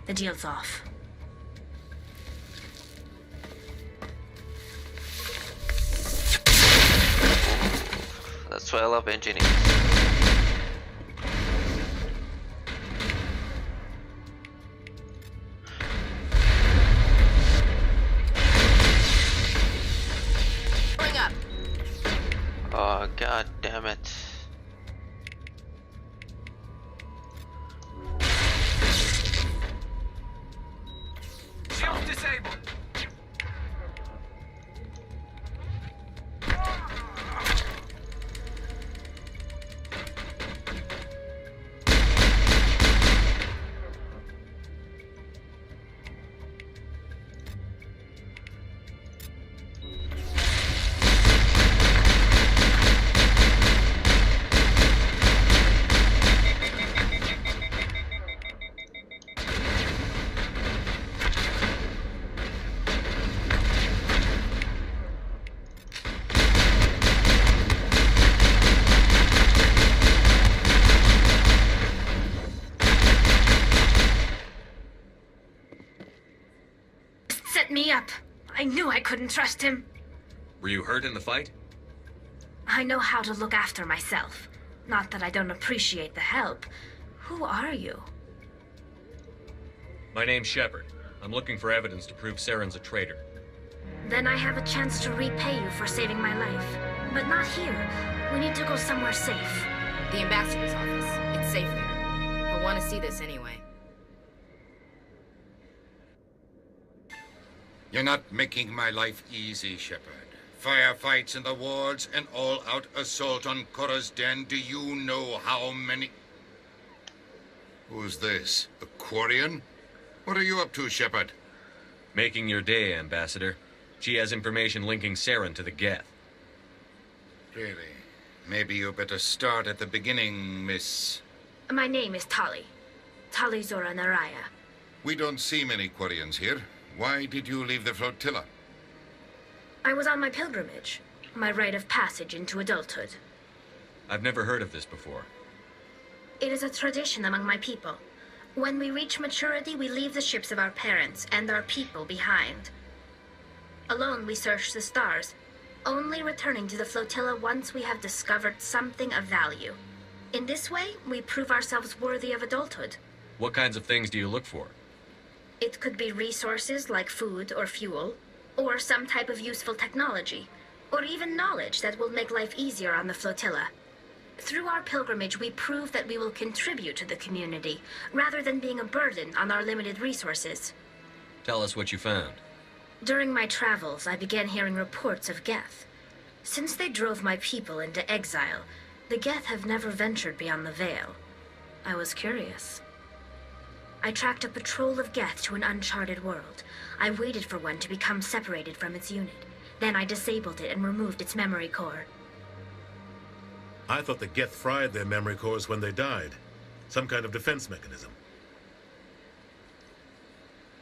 The deal's off. That's why I love engineers. Bring up. Oh god damn it. Shields disabled! Yep. I knew I couldn't trust him. Were you hurt in the fight? I know how to look after myself. Not that I don't appreciate the help. Who are you? My name's Shepard. I'm looking for evidence to prove Saren's a traitor. Then I have a chance to repay you for saving my life. But not here. We need to go somewhere safe. The ambassador's office. It's safe there. He'll want to see this anyway. You're not making my life easy, Shepard. Firefights in the wards, an all-out assault on Korra's den. Do you know how many... Who's this? A Quarian? What are you up to, Shepard? Making your day, Ambassador. She has information linking Saren to the Geth. Really? Maybe you better start at the beginning, Miss... My name is Tali. Talizorah Naraya. We don't see many Quarians here. Why did you leave the flotilla? I was on my pilgrimage. My rite of passage into adulthood. I've never heard of this before. It is a tradition among my people. When we reach maturity, we leave the ships of our parents and our people behind. Alone, we search the stars, only returning to the flotilla once we have discovered something of value. In this way, we prove ourselves worthy of adulthood. What kinds of things do you look for? It could be resources like food or fuel, or some type of useful technology, or even knowledge that will make life easier on the flotilla. Through our pilgrimage, we prove that we will contribute to the community, rather than being a burden on our limited resources. Tell us what you found. During my travels, I began hearing reports of Geth. Since they drove my people into exile, the Geth have never ventured beyond the Veil. I was curious. I tracked a patrol of Geth to an uncharted world. I waited for one to become separated from its unit. Then I disabled it and removed its memory core. I thought the Geth fried their memory cores when they died. Some kind of defense mechanism.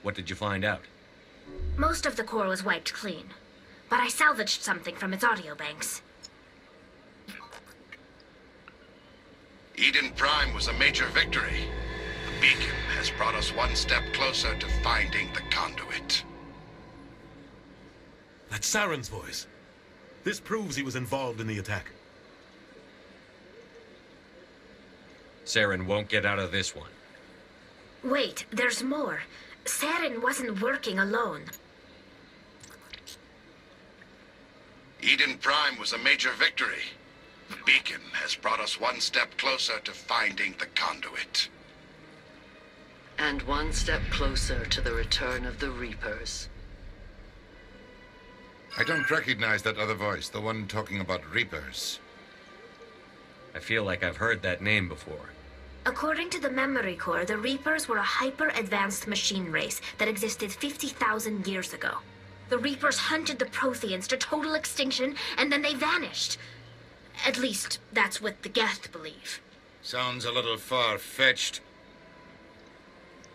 What did you find out? Most of the core was wiped clean, but I salvaged something from its audio banks. Eden Prime was a major victory. The beacon has brought us one step closer to finding the conduit. That's Saren's voice. This proves he was involved in the attack. Saren won't get out of this one. Wait, there's more. Saren wasn't working alone. Eden Prime was a major victory. The beacon has brought us one step closer to finding the conduit. And one step closer to the return of the Reapers. I don't recognize that other voice, the one talking about Reapers. I feel like I've heard that name before. According to the memory core, the Reapers were a hyper-advanced machine race that existed 50,000 years ago. The Reapers hunted the Protheans to total extinction, and then they vanished. At least, that's what the Geth believe. Sounds a little far-fetched.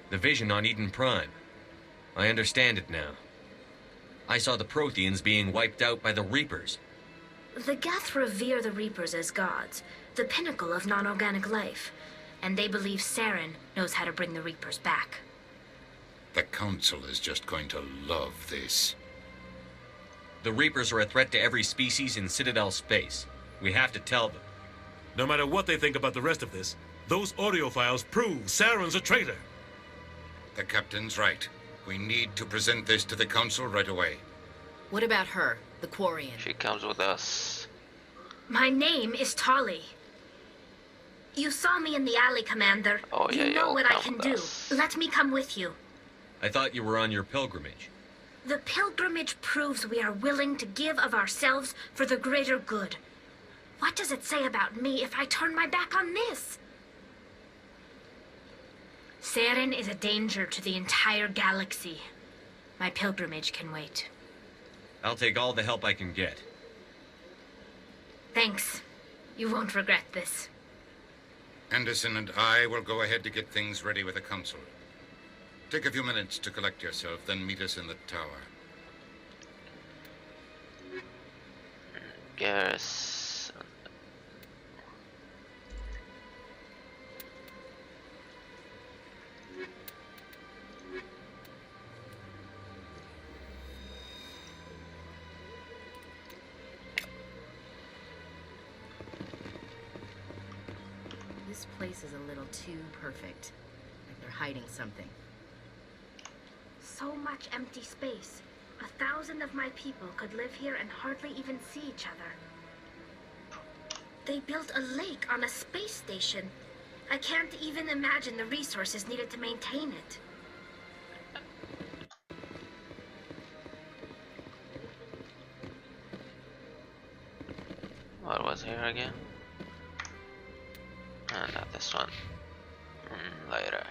The vision on Eden Prime. I understand it now. I saw the Protheans being wiped out by the Reapers. The Geth revere the Reapers as gods, the pinnacle of non-organic life. And they believe Saren knows how to bring the Reapers back. The Council is just going to love this. The Reapers are a threat to every species in Citadel space. We have to tell them. No matter what they think about the rest of this, those audio files prove Saren's a traitor. The Captain's right. We need to present this to the Council right away. What about her, the Quarian? She comes with us. My name is Tali. You saw me in the alley, Commander. Oh, yeah, you know what I come can with do. us. Let me come with you. I thought you were on your pilgrimage. The pilgrimage proves we are willing to give of ourselves for the greater good. What does it say about me if I turn my back on this? Saren is a danger to the entire galaxy. My pilgrimage can wait. I'll take all the help I can get. Thanks. You won't regret this. Anderson and I will go ahead to get things ready with the Council. Take a few minutes to collect yourself, then meet us in the tower. Garrus. This place is a little too perfect. Like they're hiding something. So much empty space. 1,000 of my people could live here and hardly even see each other. They built a lake on a space station. I can't even imagine the resources needed to maintain it. What was here again? Not this one. Later.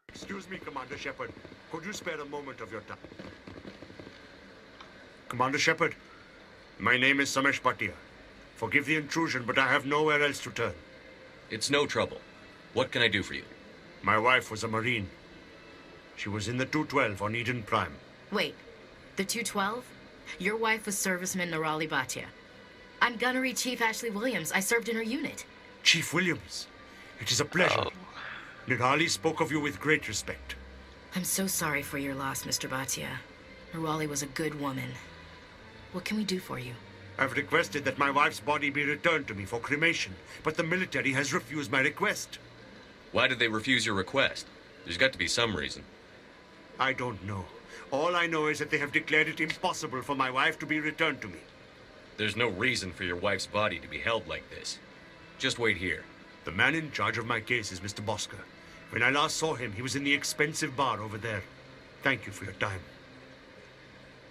Excuse me, Commander Shepard. Could you spare a moment of your time? Commander Shepard, my name is Samesh Bhatia. Forgive the intrusion, but I have nowhere else to turn. It's no trouble. What can I do for you? My wife was a Marine. She was in the 212 on Eden Prime. Wait, the 212? Your wife was serviceman Nirali Bhatia. I'm Gunnery Chief Ashley Williams. I served in her unit. Chief Williams, it is a pleasure. Nirali spoke of you with great respect. I'm so sorry for your loss, Mr. Bhatia. Nirali was a good woman. What can we do for you? I've requested that my wife's body be returned to me for cremation, but the military has refused my request. Why did they refuse your request? There's got to be some reason. I don't know. All I know is that they have declared it impossible for my wife to be returned to me. There's no reason for your wife's body to be held like this. Just wait here. The man in charge of my case is Mr. Bosca. When I last saw him, he was in the expensive bar over there. Thank you for your time.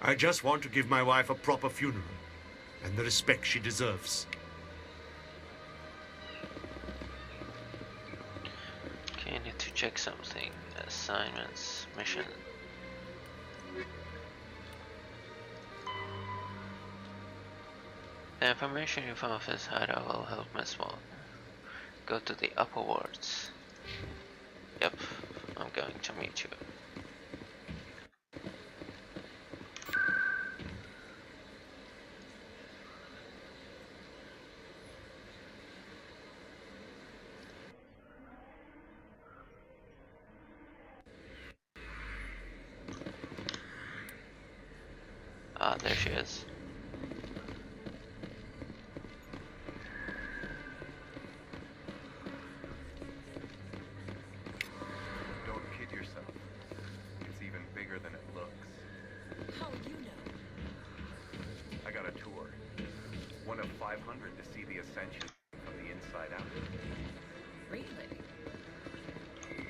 I just want to give my wife a proper funeral and the respect she deserves. Okay, I need to check something. Assignments, mission. The information you found of this hideout will help Miss Wall. Go to the upper wards. Yep, I'm going to meet you. Ah, there she is.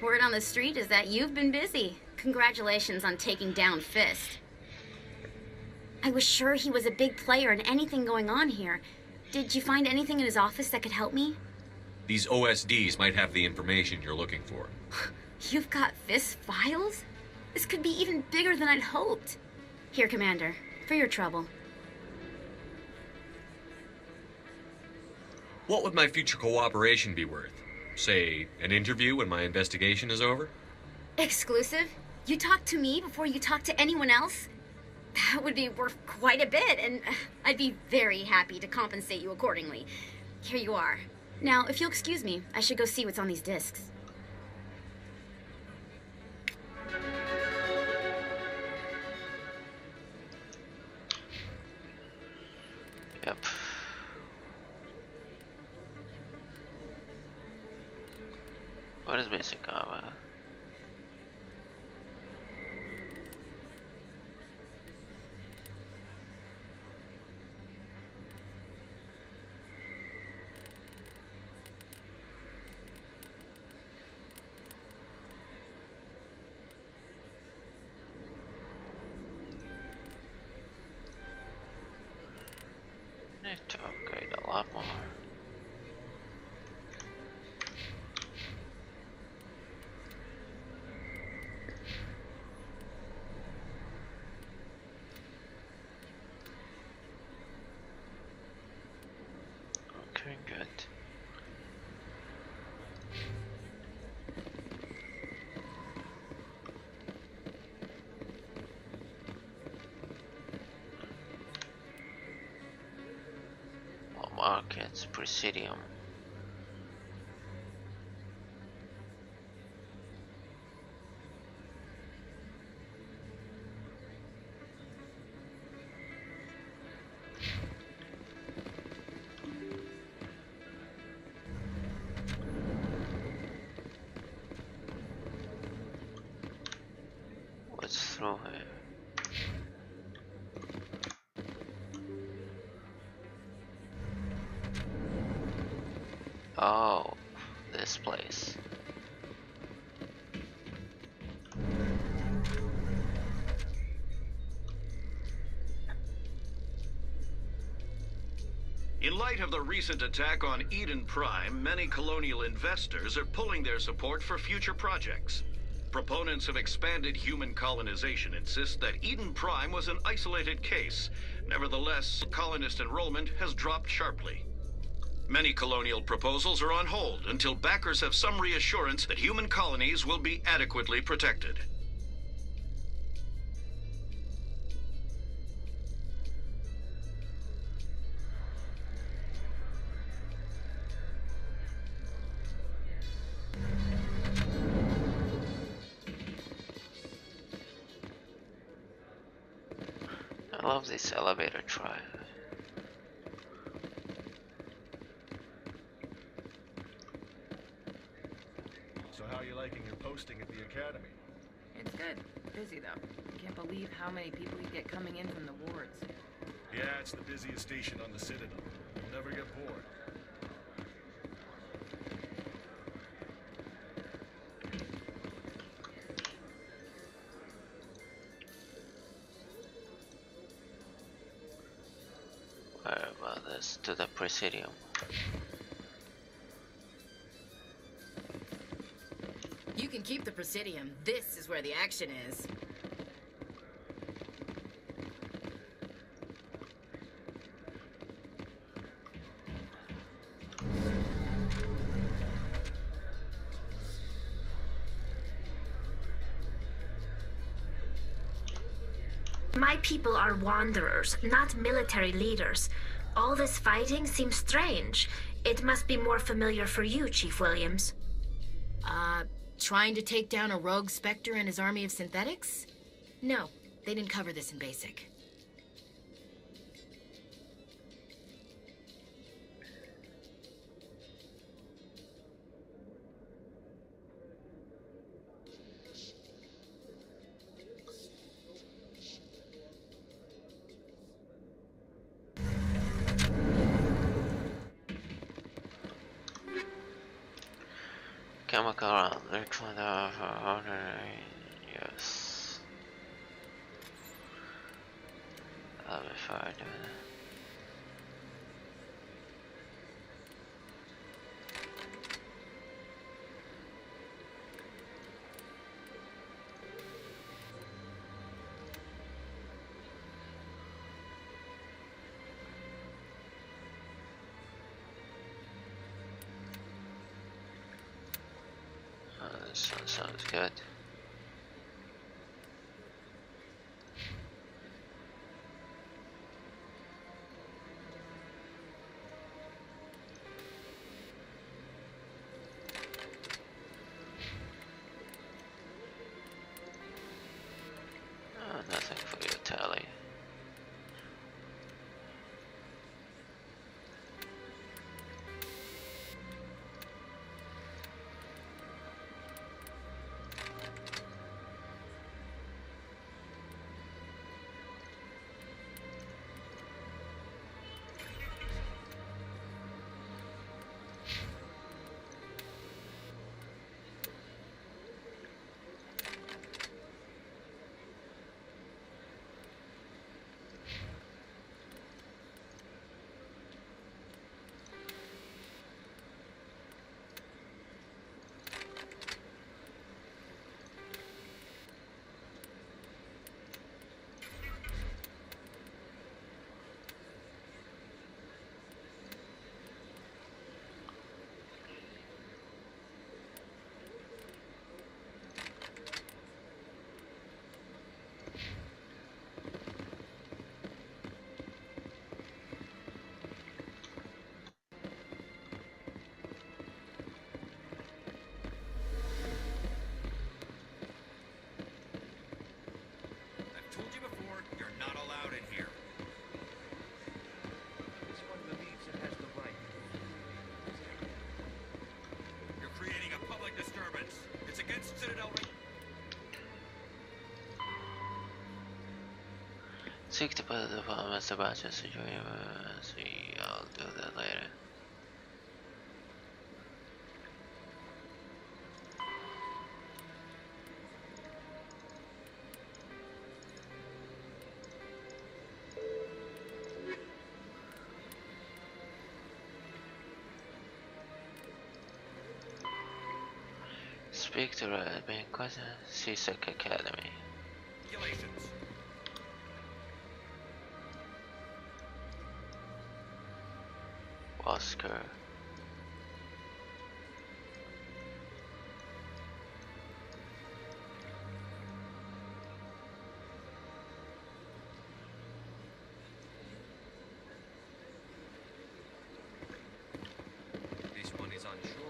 Word on the street is that you've been busy. Congratulations on taking down Fist. I was sure he was a big player in anything going on here. Did you find anything in his office that could help me? These OSDs might have the information you're looking for. You've got Fist's files? This could be even bigger than I'd hoped. Here, Commander, for your trouble. What would my future cooperation be worth? Say, an interview when my investigation is over? Exclusive? You talk to me before you talk to anyone else? That would be worth quite a bit, and I'd be very happy to compensate you accordingly. Here you are. Now, if you'll excuse me, I should go see what's on these discs. Yep. What is basic armor? Need to upgrade a lot more. Okay, good. Okay, it's Presidium. What's through here? Oh, this place. In light of the recent attack on Eden Prime, many colonial investors are pulling their support for future projects. Proponents of expanded human colonization insist that Eden Prime was an isolated case. Nevertheless, colonist enrollment has dropped sharply. Many colonial proposals are on hold until backers have some reassurance that human colonies will be adequately protected. I love this elevator drive. So how are you liking your posting at the academy? It's good. Busy though. Can't believe how many people you get coming in from the wards. Yeah, it's the busiest station on the Citadel. You'll never get bored. Where about this? To the Presidium. You can keep the Presidium. This is where the action is. My people are wanderers, not military leaders. All this fighting seems strange. It must be more familiar for you, Chief Williams. Trying to take down a rogue Spectre and his army of synthetics? No, they didn't cover this in basic. Chemical around. Yes. I'll be fine. This one sounds good. Oh, nothing for you, Tally. Seek to put the problem as the batch situation. See, I'll do that later. Speak to Red, being question, CSEC Academy. Oscar. This one is unsure.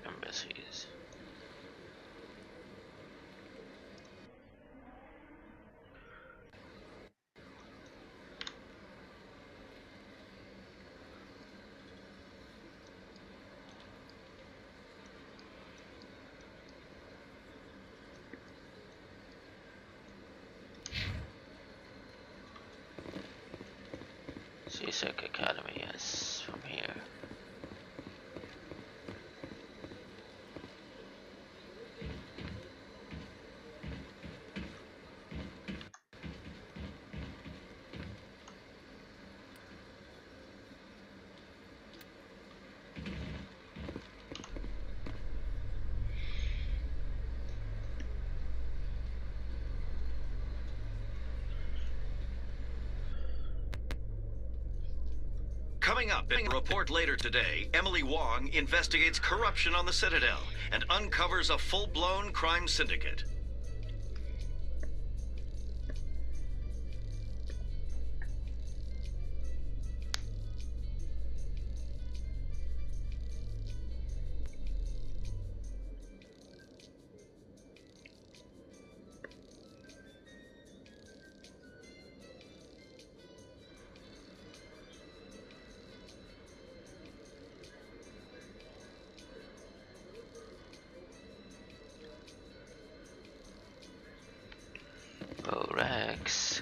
Embassies. CSEC Academy, yes, from here. Coming up in a report later today, Emily Wong investigates corruption on the Citadel and uncovers a full-blown crime syndicate. Oh, Rex.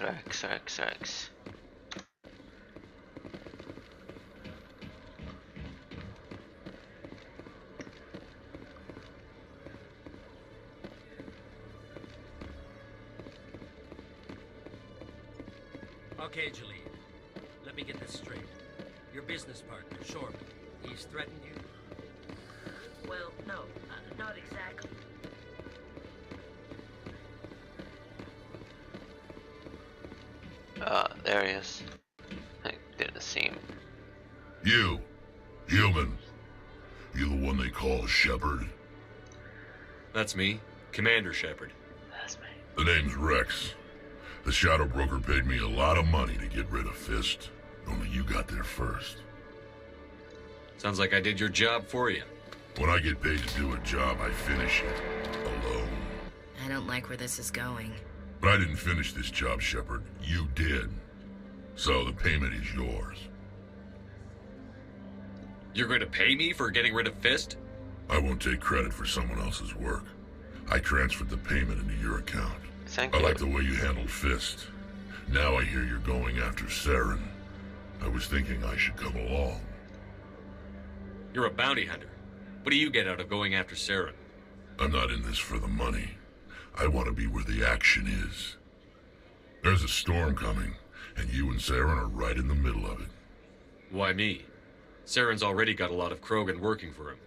Okay, Jaleel. Let me get this straight. Your business partner, Shorman, he's threatened you? Well, no, not exactly. There he is. I didn't see him. You, human. You the one they call Shepard? That's me, Commander Shepard. That's me. The name's Rex. The Shadow Broker paid me a lot of money to get rid of Fist. Only you got there first. Sounds like I did your job for you. When I get paid to do a job, I finish it. Alone. I don't like where this is going. But I didn't finish this job, Shepard. You did. So the payment is yours. You're going to pay me for getting rid of Fist? I won't take credit for someone else's work. I transferred the payment into your account. Thank I you. like the way you handled Fist. Now I hear you're going after Saren. I was thinking I should come along. You're a bounty hunter. What do you get out of going after Saren? I'm not in this for the money. I want to be where the action is. There's a storm coming, and you and Saren are right in the middle of it. Why me? Saren's already got a lot of Krogan working for him.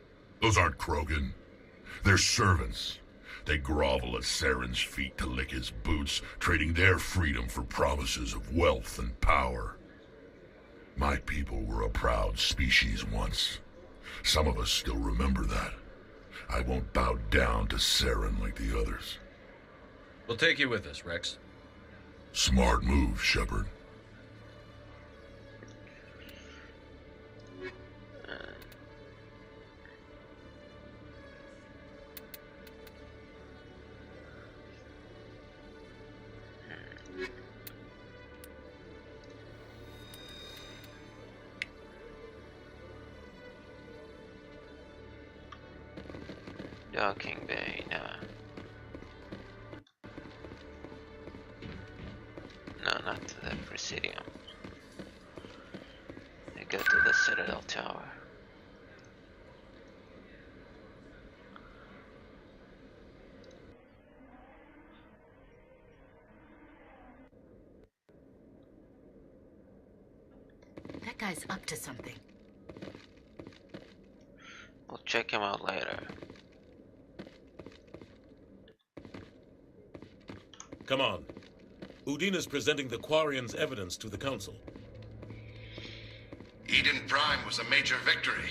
Those aren't Krogan. They're servants. They grovel at Saren's feet to lick his boots, trading their freedom for promises of wealth and power. My people were a proud species once. Some of us still remember that. I won't bow down to Saren like the others. We'll take you with us, Rex. Smart move, Shepard. docking bay, no. No, not to the Presidium. They go to the Citadel Tower. That guy's up to something. We'll check him out later. Come on. Udina's presenting the Quarians' evidence to the Council. Eden Prime was a major victory.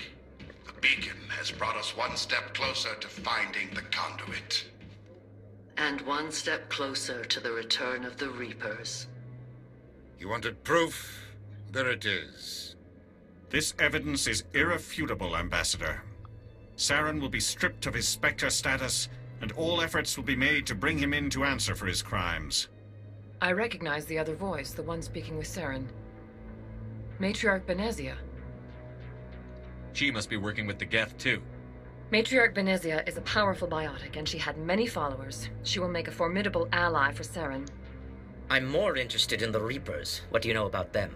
The beacon has brought us one step closer to finding the conduit. And one step closer to the return of the Reapers. You wanted proof? There it is. This evidence is irrefutable, Ambassador. Saren will be stripped of his Spectre status, and all efforts will be made to bring him in to answer for his crimes. I recognize the other voice, the one speaking with Saren. Matriarch Benezia. She must be working with the Geth, too. Matriarch Benezia is a powerful biotic, and she had many followers. She will make a formidable ally for Saren. I'm more interested in the Reapers. What do you know about them?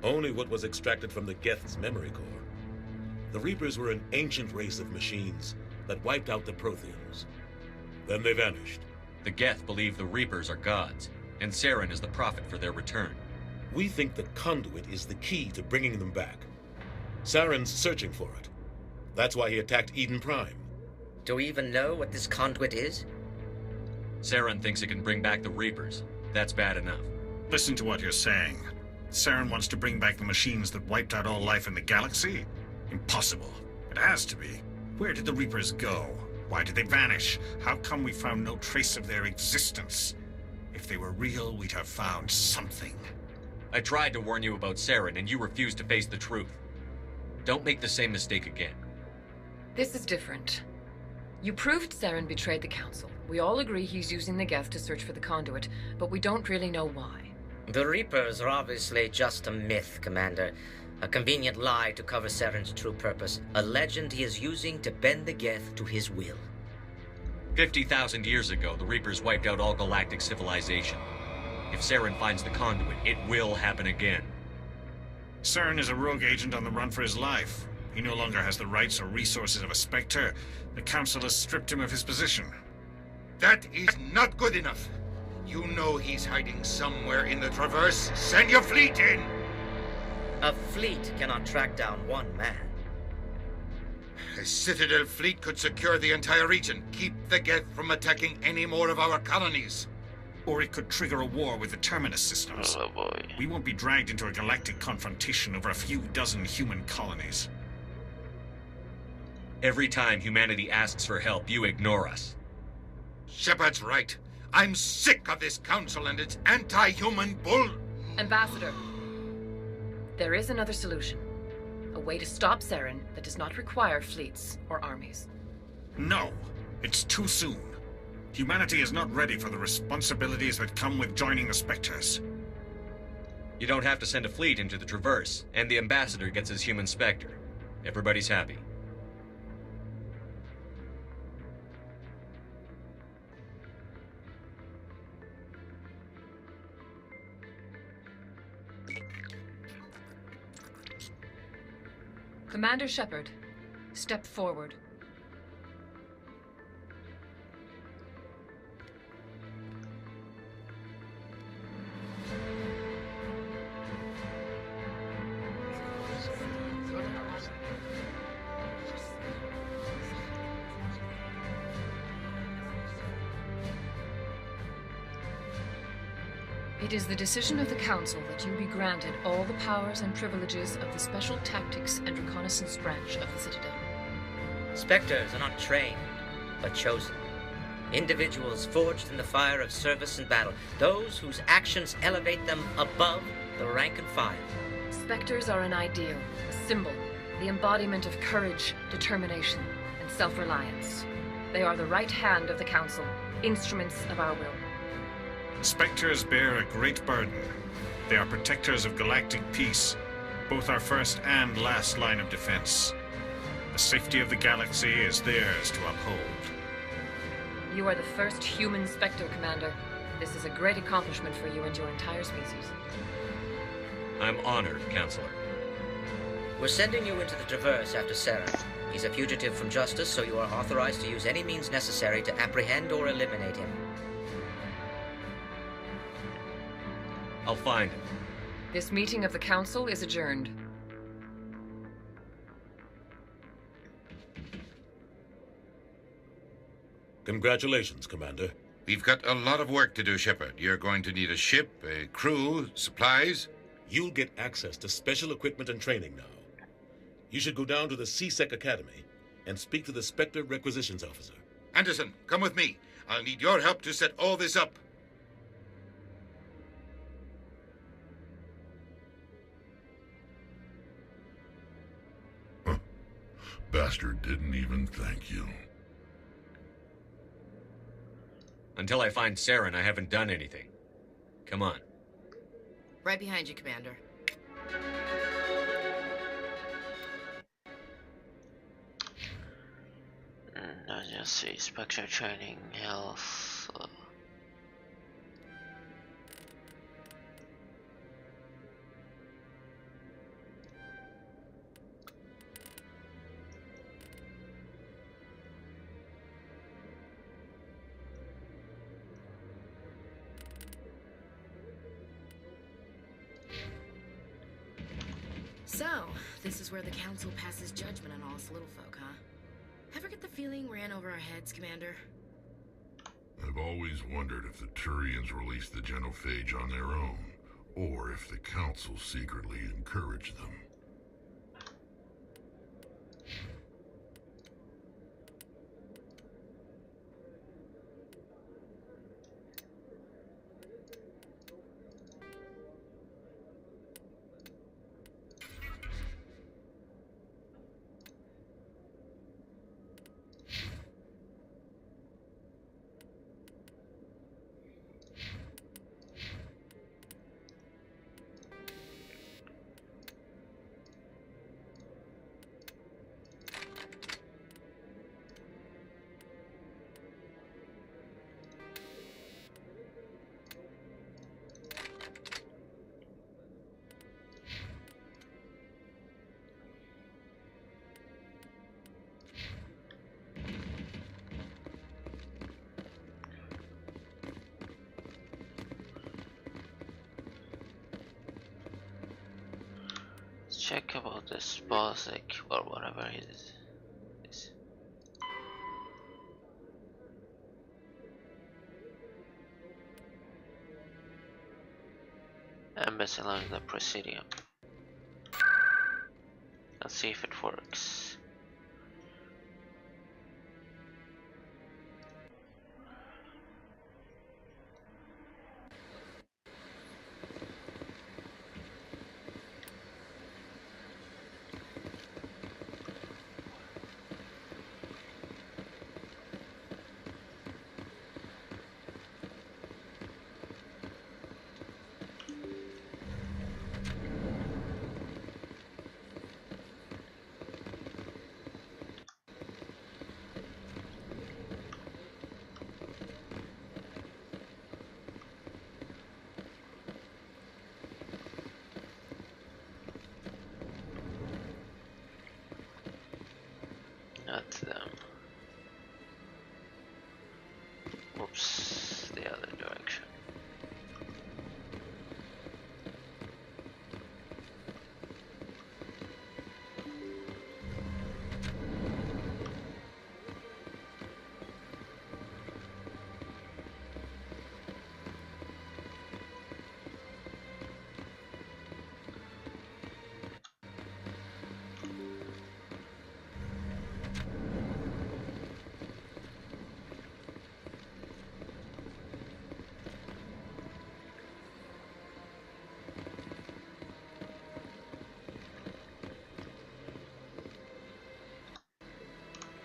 Only what was extracted from the Geth's memory core. The Reapers were an ancient race of machines that wiped out the Protheans. Then they vanished. The Geth believe the Reapers are gods, and Saren is the prophet for their return. We think the conduit is the key to bringing them back. Saren's searching for it. That's why he attacked Eden Prime. Do we even know what this conduit is? Saren thinks it can bring back the Reapers. That's bad enough. Listen to what you're saying. Saren wants to bring back the machines that wiped out all life in the galaxy? Impossible. It has to be. Where did the Reapers go? Why did they vanish? How come we found no trace of their existence? If they were real, we'd have found something. I tried to warn you about Saren, and you refused to face the truth. Don't make the same mistake again. This is different. You proved Saren betrayed the Council. We all agree he's using the Geth to search for the conduit, but we don't really know why. The Reapers are obviously just a myth, Commander. A convenient lie to cover Saren's true purpose. A legend he is using to bend the Geth to his will. 50,000 years ago, the Reapers wiped out all galactic civilization. If Saren finds the conduit, it will happen again. Saren is a rogue agent on the run for his life. He no longer has the rights or resources of a Spectre. The Council has stripped him of his position. That is not good enough. You know he's hiding somewhere in the Traverse. Send your fleet in! A fleet cannot track down one man. A Citadel fleet could secure the entire region, keep the Geth from attacking any more of our colonies. Or it could trigger a war with the Terminus systems. Oh boy. We won't be dragged into a galactic confrontation over a few dozen human colonies. Every time humanity asks for help, you ignore us. Shepard's right. I'm sick of this council and its anti-human bull... Ambassador, there is another solution. A way to stop Saren that does not require fleets or armies. No, it's too soon. Humanity is not ready for the responsibilities that come with joining the Spectres. You don't have to send a fleet into the Traverse, and the Ambassador gets his human Spectre. Everybody's happy. Commander Shepard, step forward. It is the decision of the Council that you be granted all the powers and privileges of the Special Tactics and Reconnaissance Branch of the Citadel. Spectres are not trained, but chosen. Individuals forged in the fire of service and battle. Those whose actions elevate them above the rank and file. Spectres are an ideal, a symbol, the embodiment of courage, determination, and self-reliance. They are the right hand of the Council, instruments of our will. Spectres bear a great burden. They are protectors of galactic peace, both our first and last line of defense. The safety of the galaxy is theirs to uphold. You are the first human Spectre, Commander. This is a great accomplishment for you and your entire species. I'm honored, Counselor. We're sending you into the Traverse after Saren. He's a fugitive from justice, so you are authorized to use any means necessary to apprehend or eliminate him. I'll find him. This meeting of the Council is adjourned. Congratulations, Commander. We've got a lot of work to do, Shepard. You're going to need a ship, a crew, supplies. You'll get access to special equipment and training now. You should go down to the C-Sec Academy and speak to the Spectre Requisitions Officer. Anderson, come with me. I'll need your help to set all this up. Bastard didn't even thank you. Until I find Saren, I haven't done anything. Come on. Right behind you, Commander. Let's just see, Spectre training, health. So, this is where the Council passes judgment on all us little folk, huh? Ever get the feeling we're in over our heads, Commander? I've always wondered if the Turians released the genophage on their own, or if the Council secretly encouraged them. Check about this Bosik or whatever it is. Embassy along the Presidium. Let's see if it works. Not them. Oops, the other direction.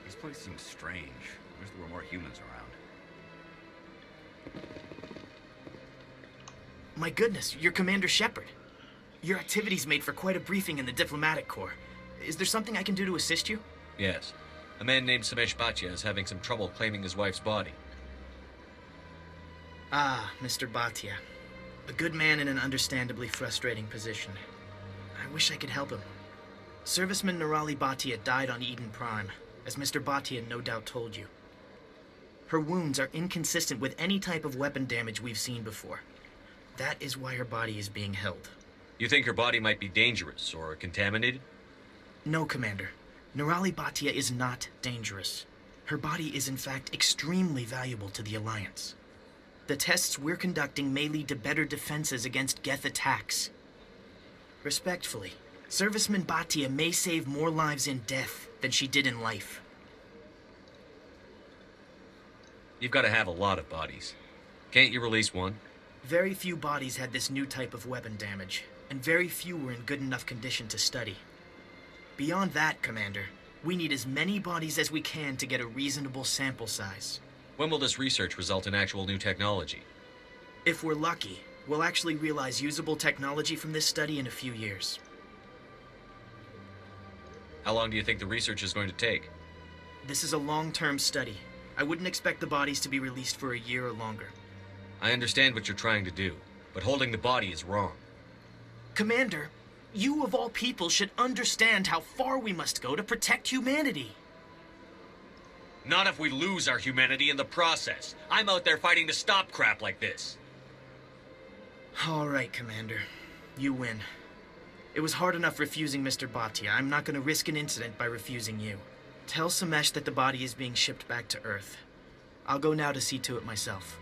This place seems strange. I wish there were more humans around. My goodness, you're Commander Shepard. Your activities made for quite a briefing in the diplomatic corps. Is there something I can do to assist you? Yes. A man named Samesh Bhatia is having some trouble claiming his wife's body. Ah, Mr. Bhatia. A good man in an understandably frustrating position. I wish I could help him. Serviceman Nirali Bhatia died on Eden Prime, as Mr. Bhatia no doubt told you. Her wounds are inconsistent with any type of weapon damage we've seen before. That is why her body is being held. You think her body might be dangerous or contaminated? No, Commander. Nirali Bhatia is not dangerous. Her body is in fact extremely valuable to the Alliance. The tests we're conducting may lead to better defenses against Geth attacks. Respectfully, Serviceman Bhatia may save more lives in death than she did in life. You've got to have a lot of bodies. Can't you release one? Very few bodies had this new type of weapon damage, and very few were in good enough condition to study. Beyond that, Commander, we need as many bodies as we can to get a reasonable sample size. When will this research result in actual new technology? If we're lucky, we'll actually realize usable technology from this study in a few years. How long do you think the research is going to take? This is a long-term study. I wouldn't expect the bodies to be released for a year or longer. I understand what you're trying to do, but holding the body is wrong. Commander, you of all people should understand how far we must go to protect humanity. Not if we lose our humanity in the process. I'm out there fighting to stop crap like this. All right, Commander. You win. It was hard enough refusing Mr. Bhatia. I'm not going to risk an incident by refusing you. Tell Samesh that the body is being shipped back to Earth. I'll go now to see to it myself.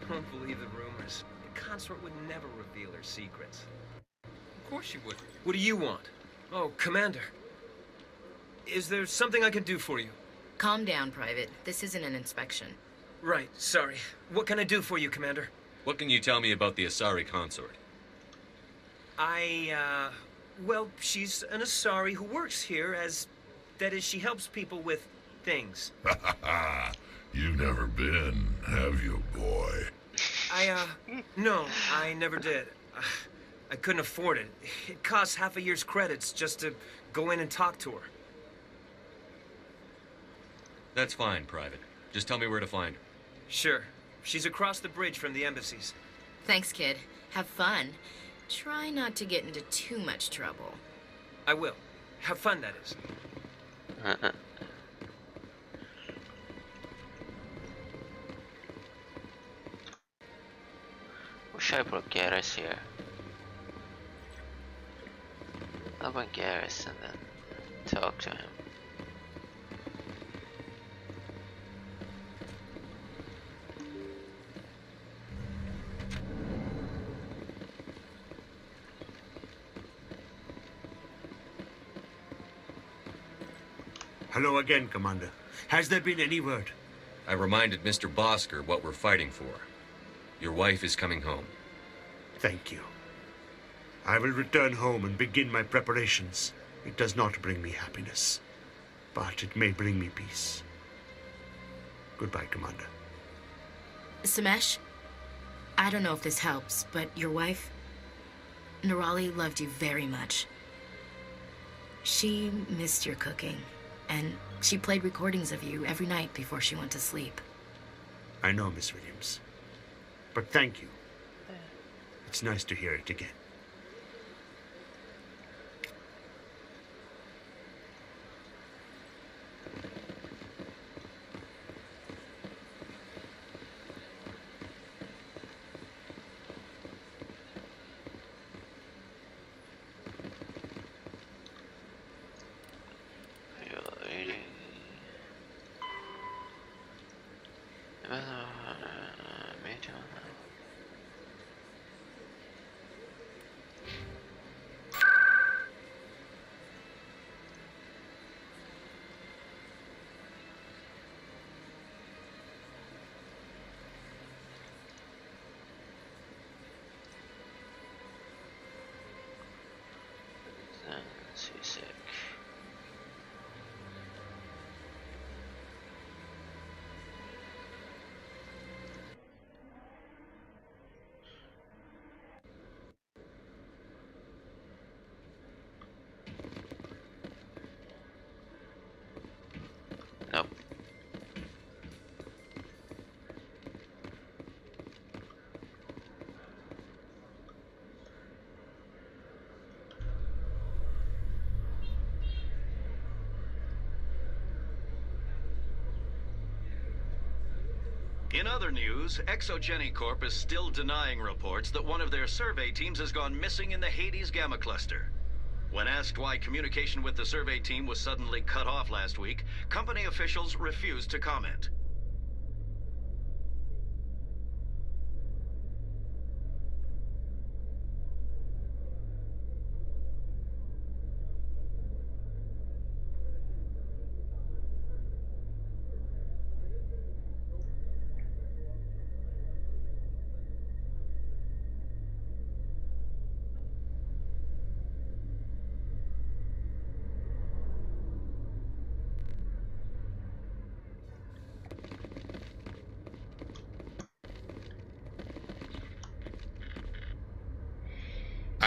I don't believe the rumors. The consort would never reveal her secrets. Of course she would. What do you want? Oh, Commander. Is there something I can do for you? Calm down, Private. This isn't an inspection. Right, sorry. What can I do for you, Commander? What can you tell me about the Asari consort? Well, she's an Asari who works here as... That is, she helps people with things. You've never been, have you, boy? No, I never did. I couldn't afford it. It costs half a year's credits just to go in and talk to her. That's fine, Private. Just tell me where to find her. Sure. She's across the bridge from the embassies. Thanks, kid. Have fun. Try not to get into too much trouble. I will. Have fun, that is. Wish I brought Garrus here. I'll bring Garrus and then talk to him. Hello again, Commander. Has there been any word? I reminded Mr. Bosker what we're fighting for. Your wife is coming home. Thank you. I will return home and begin my preparations. It does not bring me happiness, but it may bring me peace. Goodbye, Commander. Samesh, I don't know if this helps, but your wife, Nirali, loved you very much. She missed your cooking, and she played recordings of you every night before she went to sleep. I know, Miss Williams. But thank you. It's nice to hear it again. Sick. In other news, ExoGeniCorp is still denying reports that one of their survey teams has gone missing in the Hades Gamma Cluster. When asked why communication with the survey team was suddenly cut off last week, company officials refused to comment.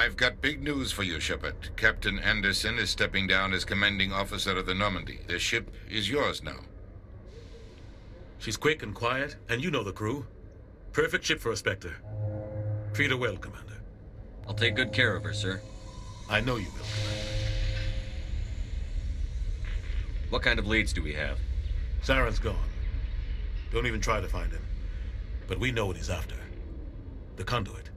I've got big news for you, Shepard. Captain Anderson is stepping down as commanding officer of the Normandy. The ship is yours now. She's quick and quiet, and you know the crew. Perfect ship for a Spectre. Treat her well, Commander. I'll take good care of her, sir. I know you will, Commander. What kind of leads do we have? Saren's gone. Don't even try to find him. But we know what he's after. The conduit.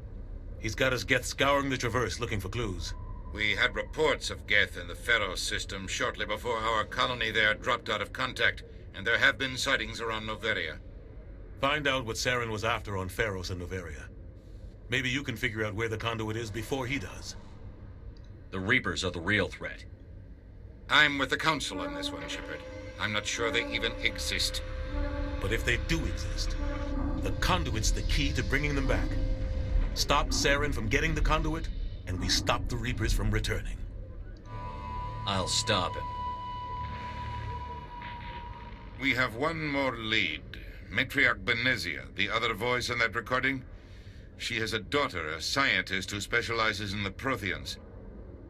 He's got his Geth scouring the Traverse looking for clues. We had reports of Geth in the Pharos system shortly before our colony there dropped out of contact, and there have been sightings around Noveria. Find out what Saren was after on Pharos and Noveria. Maybe you can figure out where the conduit is before he does. The Reapers are the real threat. I'm with the Council on this one, Shepard. I'm not sure they even exist. But if they do exist, the conduit's the key to bringing them back. Stop Saren from getting the conduit, and we stop the Reapers from returning. I'll stop him. We have one more lead. Matriarch Benezia, the other voice in that recording. She has a daughter, a scientist who specializes in the Protheans.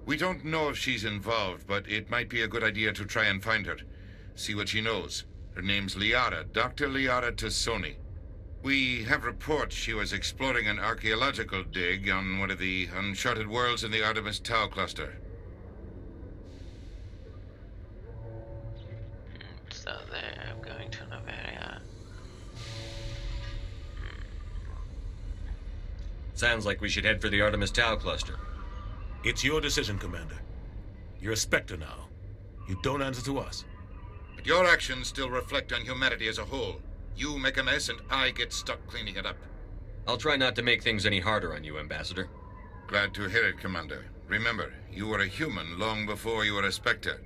We don't know if she's involved, but it might be a good idea to try and find her. See what she knows. Her name's Liara, Dr. Liaratsoni. We have reports she was exploring an archaeological dig on one of the uncharted worlds in the Artemis Tau cluster. So they're going to Noveria. Sounds like we should head for the Artemis Tau cluster. It's your decision, Commander. You're a Spectre now. You don't answer to us. But your actions still reflect on humanity as a whole. You make a mess and I get stuck cleaning it up. I'll try not to make things any harder on you, Ambassador. Glad to hear it, Commander. Remember, you were a human long before you were a Spectre.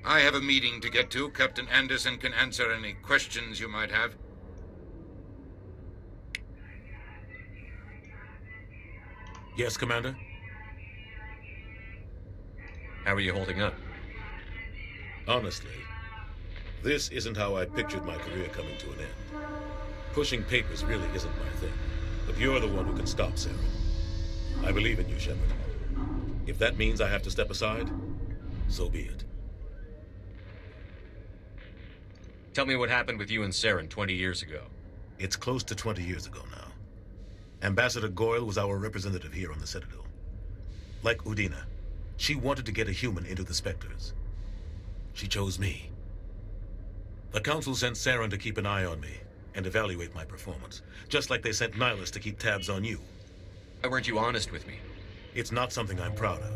I have a meeting to get to. Captain Anderson can answer any questions you might have. Yes, Commander? How are you holding up? Honestly, this isn't how I pictured my career coming to an end. Pushing papers really isn't my thing, but you're the one who can stop Saren. I believe in you, Shepard. If that means I have to step aside, so be it. Tell me what happened with you and Saren 20 years ago. It's close to 20 years ago now. Ambassador Goyle was our representative here on the Citadel. Like Udina, she wanted to get a human into the Spectres. She chose me. The Council sent Saren to keep an eye on me and evaluate my performance, just like they sent Nihilus to keep tabs on you. Why weren't you honest with me? It's not something I'm proud of.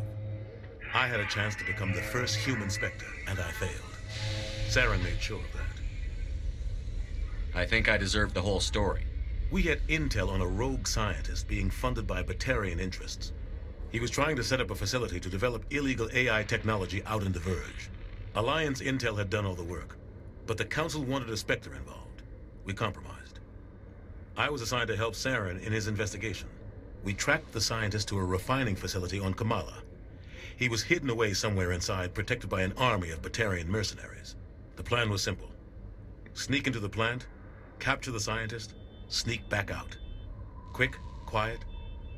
I had a chance to become the first human Spectre, and I failed. Saren made sure of that. I think I deserve the whole story. We had intel on a rogue scientist being funded by Batarian interests. He was trying to set up a facility to develop illegal AI technology out in the Verge. Alliance intel had done all the work, but the Council wanted a Spectre involved. We compromised. I was assigned to help Saren in his investigation. We tracked the scientist to a refining facility on Kamala. He was hidden away somewhere inside, protected by an army of Batarian mercenaries. The plan was simple. Sneak into the plant, capture the scientist, sneak back out. Quick, quiet,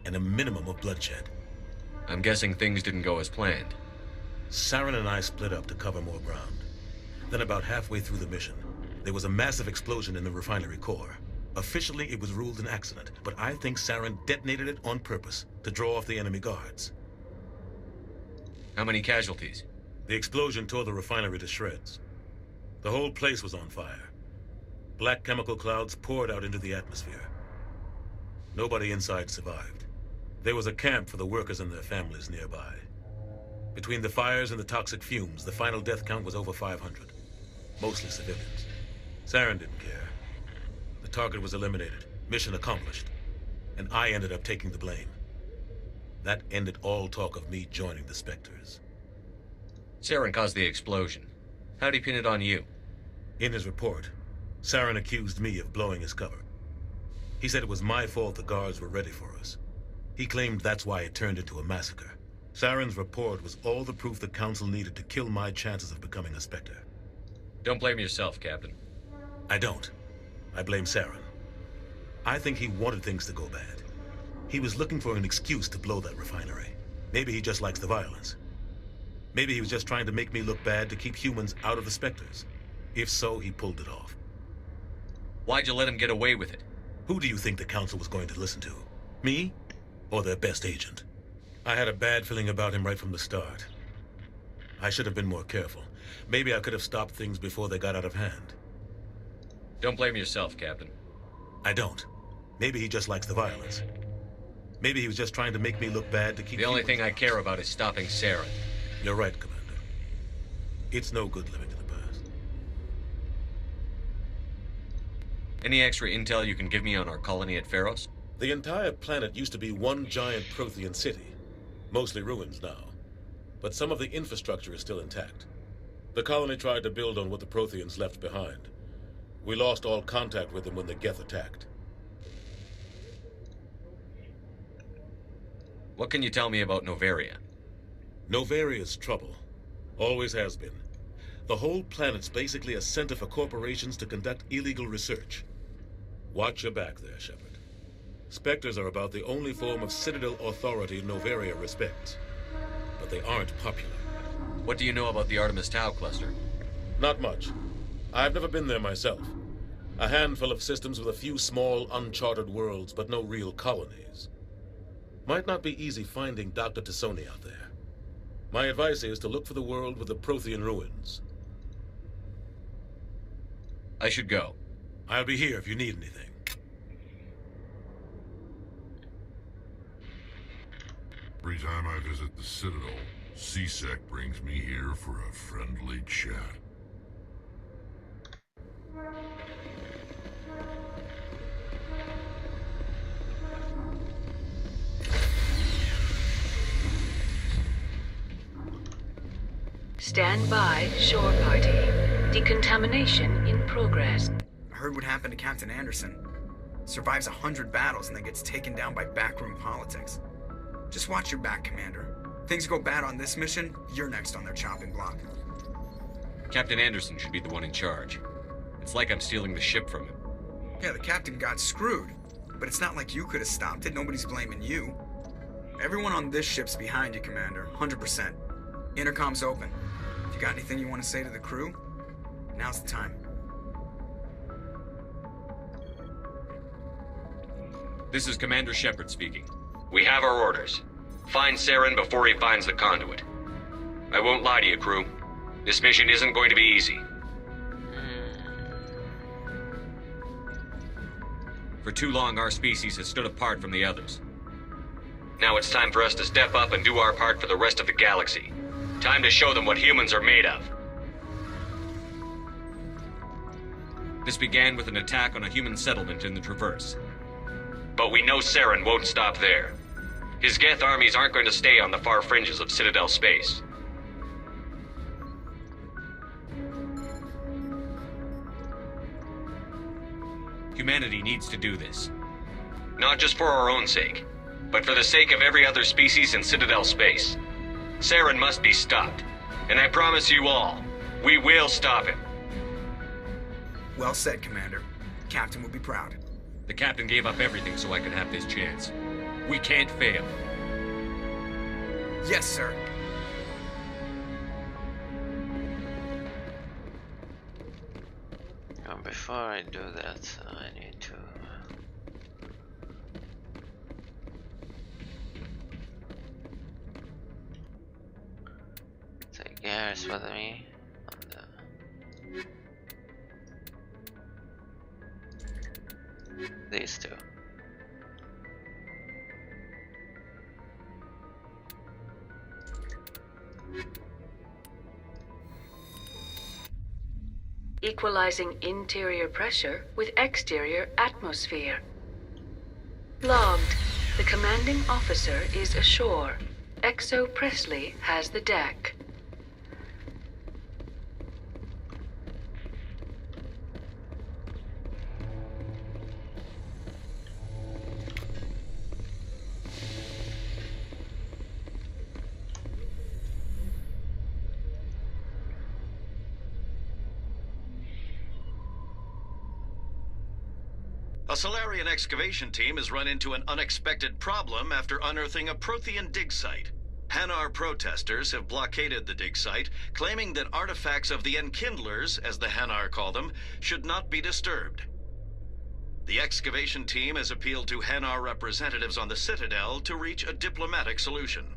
and a minimum of bloodshed. I'm guessing things didn't go as planned. Saren and I split up to cover more ground. Then about halfway through the mission, there was a massive explosion in the refinery core. Officially, it was ruled an accident, but I think Saren detonated it on purpose to draw off the enemy guards. How many casualties? The explosion tore the refinery to shreds. The whole place was on fire. Black chemical clouds poured out into the atmosphere. Nobody inside survived. There was a camp for the workers and their families nearby. Between the fires and the toxic fumes, the final death count was over 500. Mostly civilians. Saren didn't care. The target was eliminated, mission accomplished, and I ended up taking the blame. That ended all talk of me joining the Spectres. Saren caused the explosion. How'd he pin it on you? In his report, Saren accused me of blowing his cover. He said it was my fault the guards were ready for us. He claimed that's why it turned into a massacre. Saren's report was all the proof the Council needed to kill my chances of becoming a Spectre. Don't blame yourself, Captain. I don't. I blame Saren. I think he wanted things to go bad. He was looking for an excuse to blow that refinery. Maybe he just likes the violence. Maybe he was just trying to make me look bad to keep humans out of the Spectres. If so, he pulled it off. Why'd you let him get away with it? Who do you think the Council was going to listen to? Me? Or their best agent? I had a bad feeling about him right from the start. I should have been more careful. Maybe I could have stopped things before they got out of hand. Don't blame yourself, Captain. I don't. Maybe he just likes the violence. Maybe he was just trying to make me look bad to keep... The only thing I care about is stopping Saren. You're right, Commander. It's no good living in the past. Any extra intel you can give me on our colony at Pharos? The entire planet used to be one giant Prothean city. Mostly ruins now. But some of the infrastructure is still intact. The colony tried to build on what the Protheans left behind. We lost all contact with them when the Geth attacked. What can you tell me about Novaria? Novaria's trouble. Always has been. The whole planet's basically a center for corporations to conduct illegal research. Watch your back there, Shepard. Spectres are about the only form of Citadel authority Novaria respects. But they aren't popular. What do you know about the Artemis Tau cluster? Not much. I've never been there myself. A handful of systems with a few small, uncharted worlds, but no real colonies. Might not be easy finding Dr. T'Soni out there. My advice is to look for the world with the Prothean ruins. I should go. I'll be here if you need anything. Every time I visit the Citadel, CSEC brings me here for a friendly chat. Stand by, shore party. Decontamination in progress. I heard what happened to Captain Anderson. Survives 100 battles and then gets taken down by backroom politics. Just watch your back, Commander. Things go bad on this mission, you're next on their chopping block. Captain Anderson should be the one in charge. It's like I'm stealing the ship from him. Yeah, the captain got screwed. But it's not like you could have stopped it. Nobody's blaming you. Everyone on this ship's behind you, Commander. 100%. Intercom's open. If you got anything you want to say to the crew, now's the time. This is Commander Shepard speaking. We have our orders. Find Saren before he finds the conduit. I won't lie to you, crew. This mission isn't going to be easy. For too long, our species has stood apart from the others. Now it's time for us to step up and do our part for the rest of the galaxy. Time to show them what humans are made of. This began with an attack on a human settlement in the Traverse. But we know Saren won't stop there. His Geth armies aren't going to stay on the far fringes of Citadel space. Humanity needs to do this. Not just for our own sake, but for the sake of every other species in Citadel space. Saren must be stopped, and I promise you all, we will stop him. Well said, Commander. Captain will be proud. The captain gave up everything so I could have this chance. We can't fail. Yes, sir. Before I do that, I need to... take Garrus with me. these two. Equalizing interior pressure with exterior atmosphere. Logged. The commanding officer is ashore. Exo Presley has the deck. A Solarian excavation team has run into an unexpected problem after unearthing a Prothean dig site. Hanar protesters have blockaded the dig site, claiming that artifacts of the Enkindlers, as the Hanar call them, should not be disturbed. The excavation team has appealed to Hanar representatives on the Citadel to reach a diplomatic solution.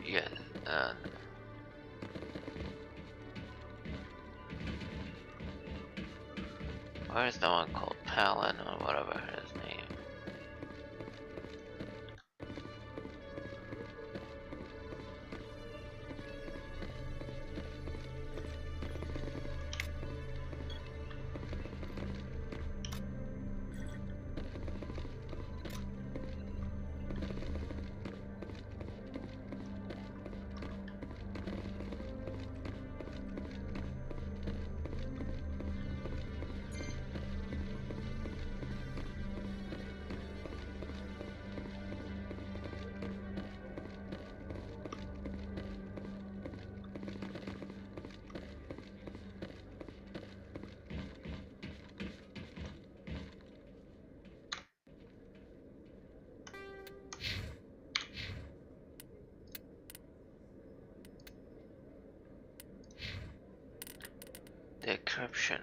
Yeah, where's the one called Palin or whatever his name? Decryption.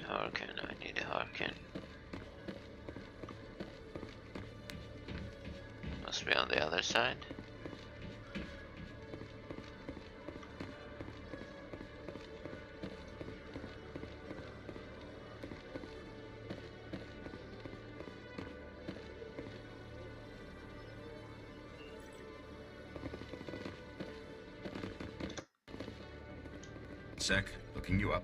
Harkin, I need a Harkin. Must be on the other side. Sec, looking you up.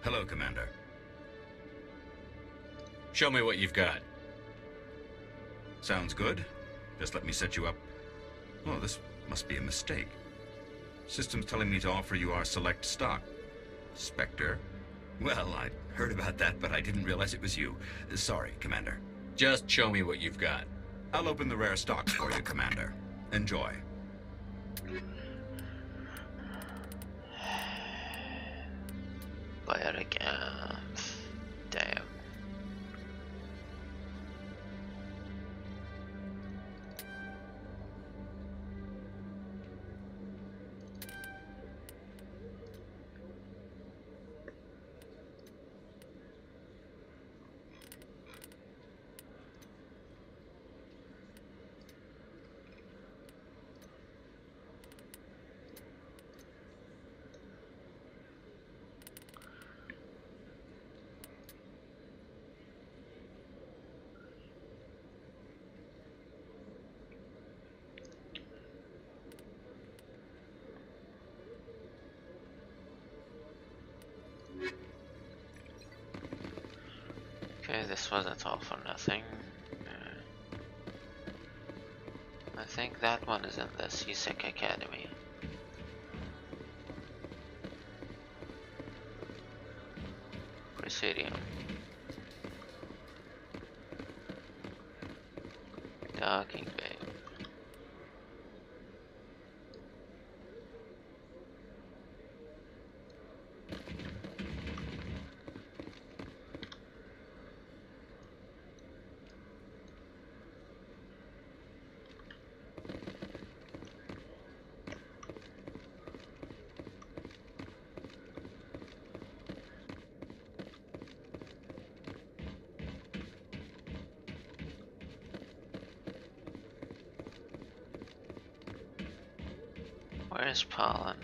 Hello, Commander. Show me what you've got. Sounds good. Just let me set you up. Oh, this must be a mistake. System's telling me to offer you our select stock. Spectre. Well, I heard about that, but I didn't realize it was you. Sorry, Commander. Just show me what you've got. I'll open the rare stock for you, Commander. Enjoy. Biowaregames. Damn. Okay, this wasn't all for nothing. I think that one is in the CSEC Academy. Presidium. Docking bay. Where's Pollen?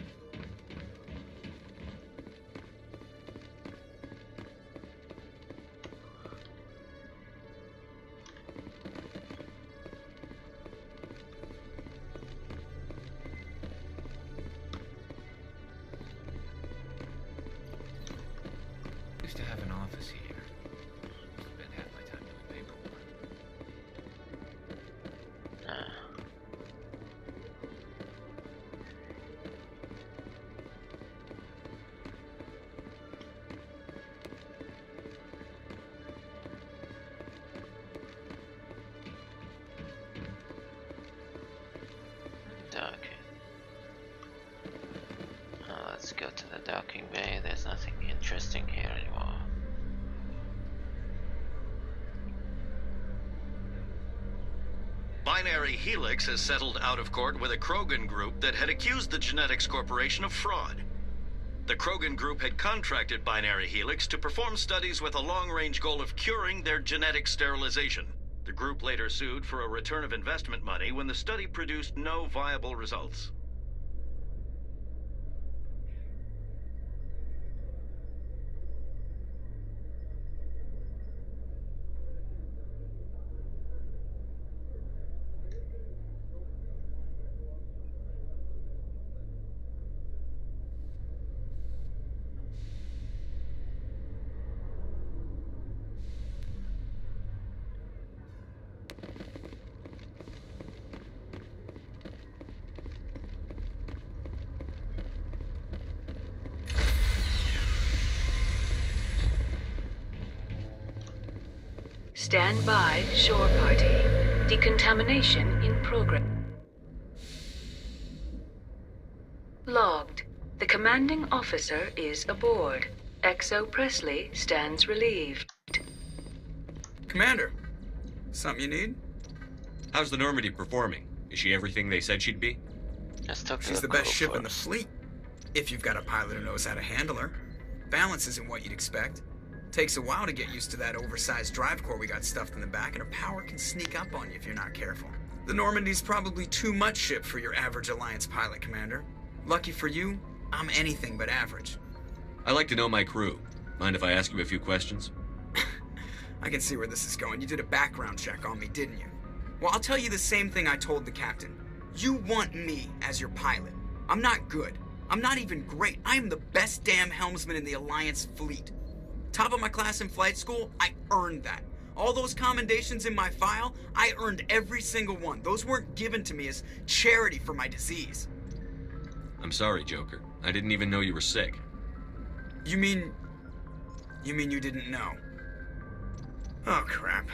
Used to have an office here. Spent half my time doing paperwork. Docking. Let's go to the docking bay. There's nothing interesting here anymore. Binary Helix has settled out of court with a Krogan group that had accused the Genetics Corporation of fraud. The Krogan group had contracted Binary Helix to perform studies with a long-range goal of curing their genetic sterilization. The group later sued for a return of investment money when the study produced no viable results. Stand by, shore party. Decontamination in progress. Logged. The commanding officer is aboard. Exo Presley stands relieved. Commander, something you need? How's the Normandy performing? Is she everything they said she'd be? She's the best ship in the fleet. If you've got a pilot who knows how to handle her. Balance isn't what you'd expect. Takes a while to get used to that oversized drive core we got stuffed in the back, and her power can sneak up on you if you're not careful. The Normandy's probably too much ship for your average Alliance pilot, Commander. Lucky for you, I'm anything but average. I like to know my crew. Mind if I ask you a few questions? I can see where this is going. You did a background check on me, didn't you? Well, I'll tell you the same thing I told the captain. You want me as your pilot. I'm not good. I'm not even great. I am the best damn helmsman in the Alliance fleet. Top of my class in flight school, I earned that. All those commendations in my file, I earned every single one. Those weren't given to me as charity for my disease. I'm sorry, Joker. I didn't even know you were sick. You mean you didn't know? Oh, crap.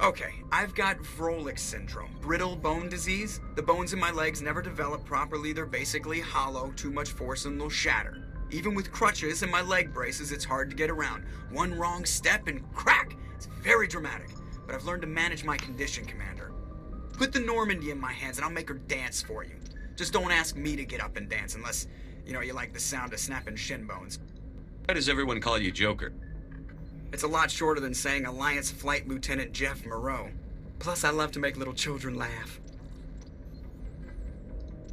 Okay, I've got Vrolich syndrome, brittle bone disease. The bones in my legs never develop properly. They're basically hollow, too much force and they'll shatter. Even with crutches and my leg braces, it's hard to get around. One wrong step and crack! It's very dramatic. But I've learned to manage my condition, Commander. Put the Normandy in my hands and I'll make her dance for you. Just don't ask me to get up and dance unless, you like the sound of snapping shin bones. Why does everyone call you Joker? It's a lot shorter than saying Alliance Flight Lieutenant Jeff Moreau. Plus, I love to make little children laugh.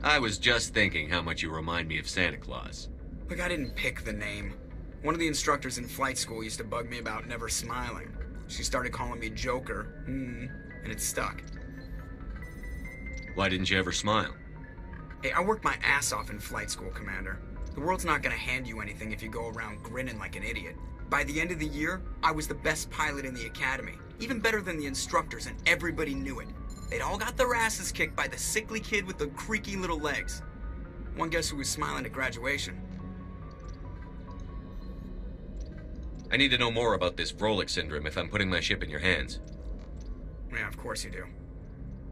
I was just thinking how much you remind me of Santa Claus. Look, I didn't pick the name. One of the instructors in flight school used to bug me about never smiling. She started calling me Joker, and it stuck. Why didn't you ever smile? Hey, I worked my ass off in flight school, Commander. The world's not gonna hand you anything if you go around grinning like an idiot. By the end of the year, I was the best pilot in the academy. Even better than the instructors, and everybody knew it. They'd all got their asses kicked by the sickly kid with the creaky little legs. One guess who was smiling at graduation? I need to know more about this Vrolik syndrome if I'm putting my ship in your hands. Yeah, of course you do.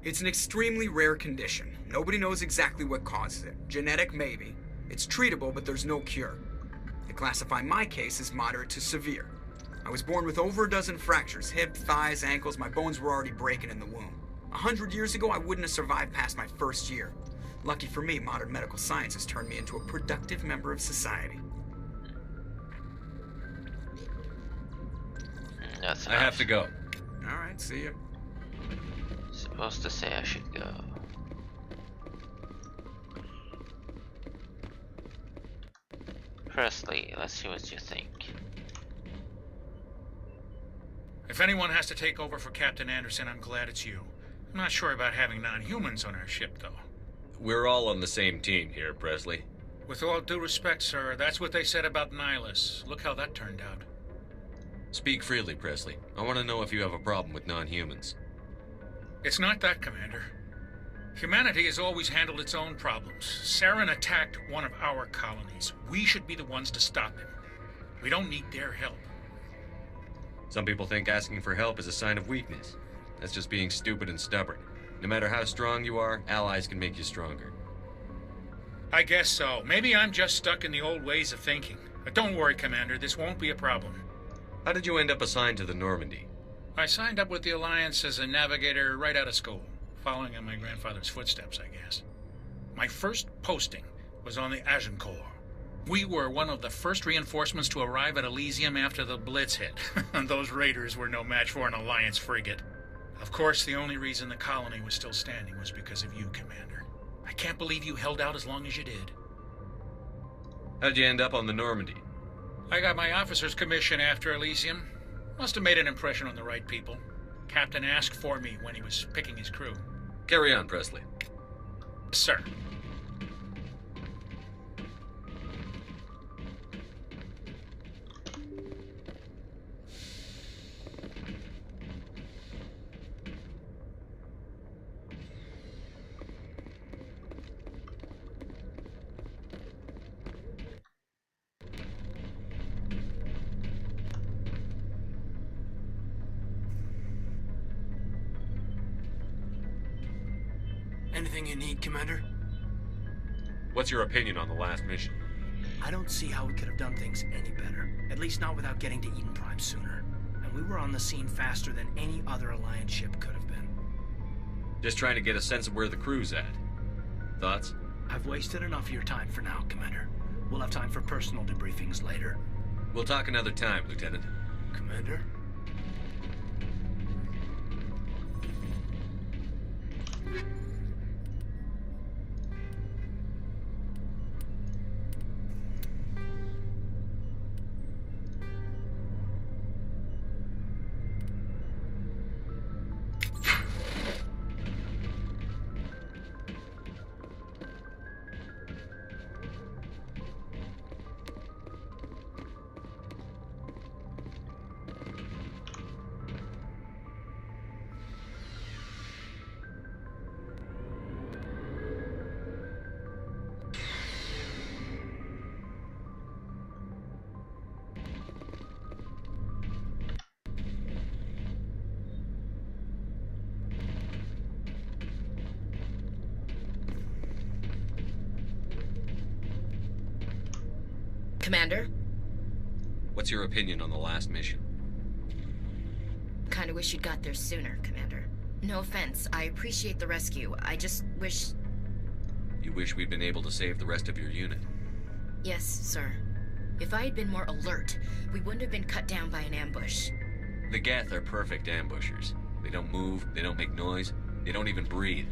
It's an extremely rare condition. Nobody knows exactly what causes it. Genetic, maybe. It's treatable, but there's no cure. They classify my case as moderate to severe. I was born with over a dozen fractures, hip, thighs, ankles. My bones were already breaking in the womb. 100 years ago, I wouldn't have survived past my first year. Lucky for me, modern medical science has turned me into a productive member of society. I have to go. All right, see ya. Supposed to say I should go. Presley, let's see what you think. If anyone has to take over for Captain Anderson, I'm glad it's you. I'm not sure about having non-humans on our ship, though. We're all on the same team here, Presley. With all due respect, sir, that's what they said about Nihilus. Look how that turned out. Speak freely, Presley. I want to know if you have a problem with non-humans. It's not that, Commander. Humanity has always handled its own problems. Saren attacked one of our colonies. We should be the ones to stop him. We don't need their help. Some people think asking for help is a sign of weakness. That's just being stupid and stubborn. No matter how strong you are, allies can make you stronger. I guess so. Maybe I'm just stuck in the old ways of thinking. But don't worry, Commander. This won't be a problem. How did you end up assigned to the Normandy? I signed up with the Alliance as a navigator right out of school, following in my grandfather's footsteps, I guess. My first posting was on the Agincourt. We were one of the first reinforcements to arrive at Elysium after the Blitz hit. Those raiders were no match for an Alliance frigate. Of course, the only reason the colony was still standing was because of you, Commander. I can't believe you held out as long as you did. How'd you end up on the Normandy? I got my officer's commission after Elysium. Must have made an impression on the right people. Captain asked for me when he was picking his crew. Carry on, Presley. Sir. Anything you need, Commander? What's your opinion on the last mission? I don't see how we could have done things any better. At least not without getting to Eden Prime sooner. And we were on the scene faster than any other Alliance ship could have been. Just trying to get a sense of where the crew's at. Thoughts? I've wasted enough of your time for now, Commander. We'll have time for personal debriefings later. We'll talk another time, Lieutenant. Commander? Commander? What's your opinion on the last mission? Kinda wish you'd got there sooner, Commander. No offense, I appreciate the rescue. I just wish... You wish we'd been able to save the rest of your unit? Yes, sir. If I had been more alert, we wouldn't have been cut down by an ambush. The Geth are perfect ambushers. They don't move, they don't make noise, they don't even breathe.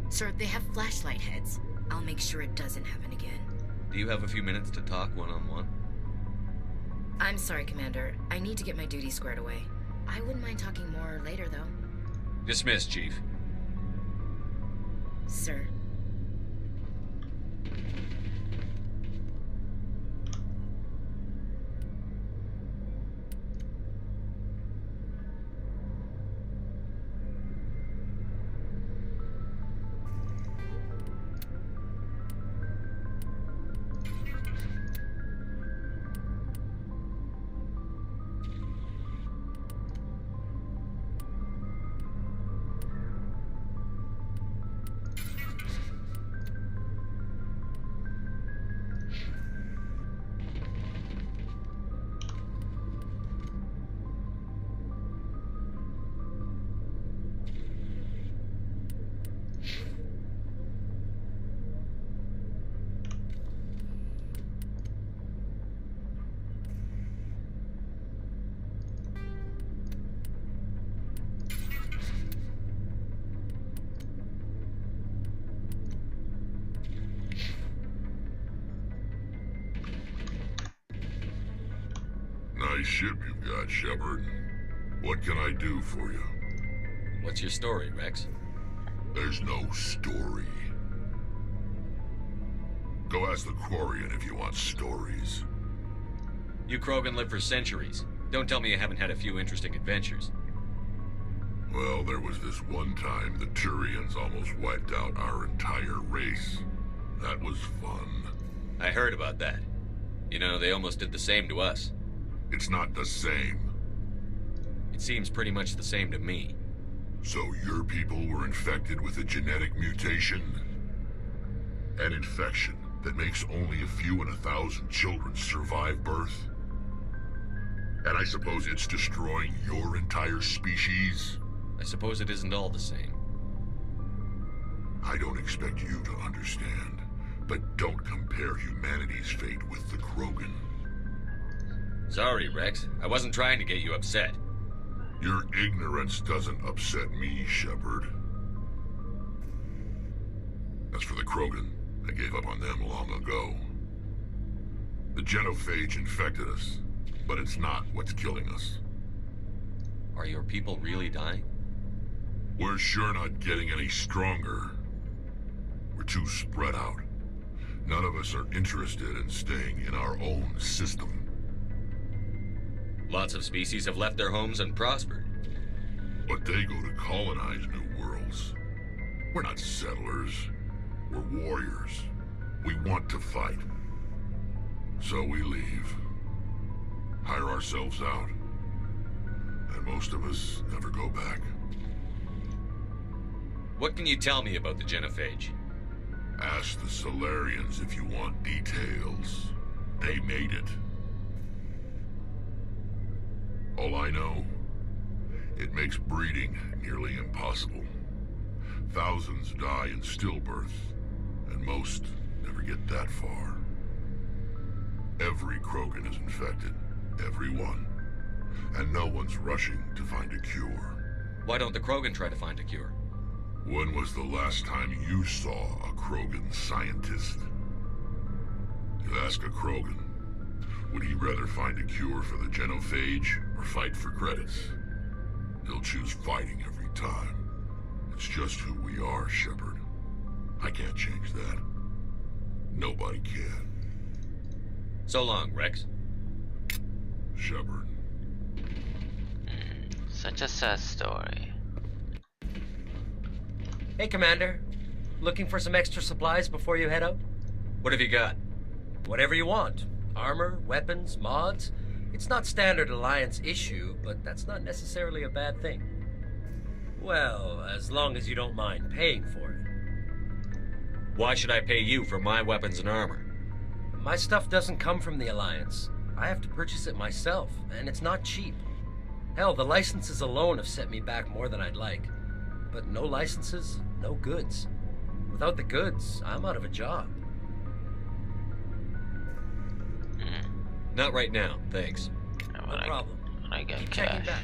Sir, they have flashlight heads. I'll make sure it doesn't happen again. Do you have a few minutes to talk one-on-one? I'm sorry, Commander. I need to get my duties squared away. I wouldn't mind talking more later, though. Dismissed, Chief. Sir. nice ship you've got, Shepard. What can I do for you? What's your story, Rex? There's no story. Go ask the Quarian if you want stories. You Krogan live for centuries. Don't tell me you haven't had a few interesting adventures. Well, there was this one time the Turians almost wiped out our entire race. That was fun. I heard about that. You know, they almost did the same to us. It's not the same. It seems pretty much the same to me. So your people were infected with a genetic mutation? An infection that makes only a few in 1,000 children survive birth? And I suppose it's destroying your entire species? I suppose it isn't all the same. I don't expect you to understand, but don't compare humanity's fate with the Krogan. Sorry, Rex. I wasn't trying to get you upset. Your ignorance doesn't upset me, Shepard. As for the Krogan, I gave up on them long ago. The genophage infected us, but it's not what's killing us. Are your people really dying? We're sure not getting any stronger. We're too spread out. None of us are interested in staying in our own system. Lots of species have left their homes and prospered. But they go to colonize new worlds. We're not settlers. We're warriors. We want to fight. So we leave. Hire ourselves out. And most of us never go back. What can you tell me about the genophage? Ask the Solarians if you want details. They made it. All I know, it makes breeding nearly impossible. Thousands die in stillbirth, and most never get that far. Every Krogan is infected. Every one. And no one's rushing to find a cure. Would don't the Krogan try to find a cure? When was the last time you saw a Krogan scientist? You ask a Krogan, would he rather find a cure for the genophage or fight for credits? He'll choose fighting every time. It's just who we are, Shepard. I can't change that. Nobody can. So long, Rex. Shepard. Such a sad story. Hey, Commander. Looking for some extra supplies before you head out? What have you got? Whatever you want. Armor, weapons, mods. It's not standard Alliance issue, but that's not necessarily a bad thing. Well, as long as you don't mind paying for it. Why should I pay you for my weapons and armor? My stuff doesn't come from the Alliance. I have to purchase it myself, and it's not cheap. Hell, the licenses alone have set me back more than I'd like. But no licenses, no goods. Without the goods, I'm out of a job. Not right now, thanks. No problem. I get Keep cash. checking back.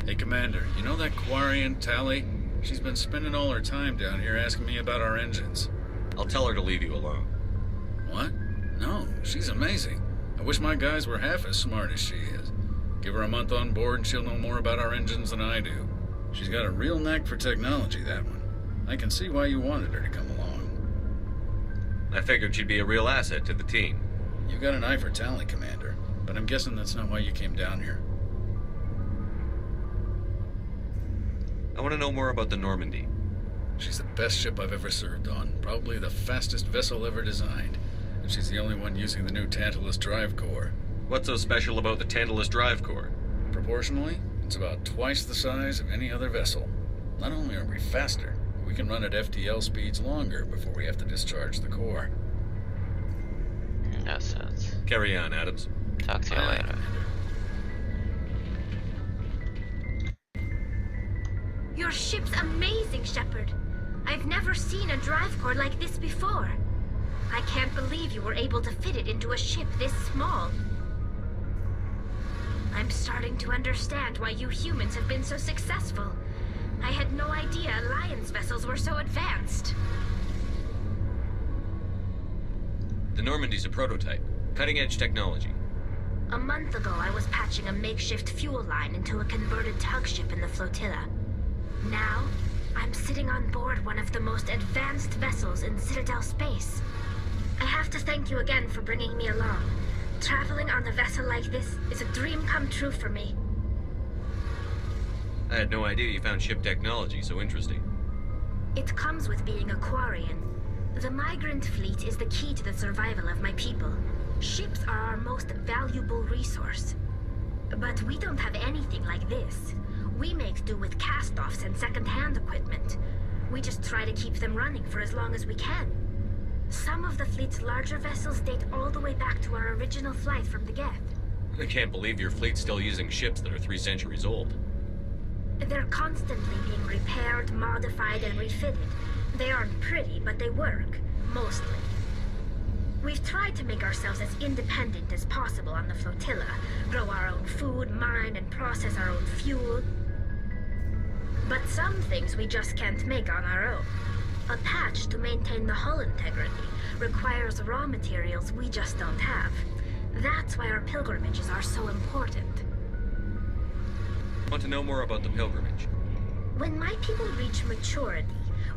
Hey, Commander, you know that Quarian, Tali? She's been spending all her time down here asking me about our engines. I'll tell her to leave you alone. What? No, she's amazing. I wish my guys were half as smart as she is. Give her a month on board and she'll know more about our engines than I do. She's got a real knack for technology, that one. I can see why you wanted her to come along. I figured she'd be a real asset to the team. You got an eye for Tali, Commander, but I'm guessing that's not why you came down here. I want to know more about the Normandy. She's the best ship I've ever served on, probably the fastest vessel ever designed. And she's the only one using the new Tantalus drive core. What's so special about the Tantalus drive core? Proportionally, it's about twice the size of any other vessel. Not only are we faster, but we can run at FTL speeds longer before we have to discharge the core. No sense. Carry on, Adams. Talk to you later. Your ship's amazing, Shepard. I've never seen a drive core like this before. I can't believe you were able to fit it into a ship this small. I'm starting to understand why you humans have been so successful. I had no idea Alliance vessels were so advanced. The Normandy's a prototype. Cutting-edge technology. A month ago, I was patching a makeshift fuel line into a converted tug ship in the flotilla. Now, I'm sitting on board one of the most advanced vessels in Citadel space. I have to thank you again for bringing me along. Traveling on a vessel like this is a dream come true for me. I had no idea you found ship technology so interesting. It comes with being a Quarian. The migrant fleet is the key to the survival of my people. Ships are our most valuable resource. But we don't have anything like this. We make do with cast-offs and second-hand equipment. We just try to keep them running for as long as we can. Some of the fleet's larger vessels date all the way back to our original flight from the Geth. I can't believe your fleet's still using ships that are 3 centuries old. They're constantly being repaired, modified, and refitted. They aren't pretty, but they work. Mostly. We've tried to make ourselves as independent as possible on the flotilla. Grow our own food, mine, and process our own fuel. But some things we just can't make on our own. A patch to maintain the hull integrity requires raw materials we just don't have. That's why our pilgrimages are so important. Want to know more about the pilgrimage? When my people reach maturity,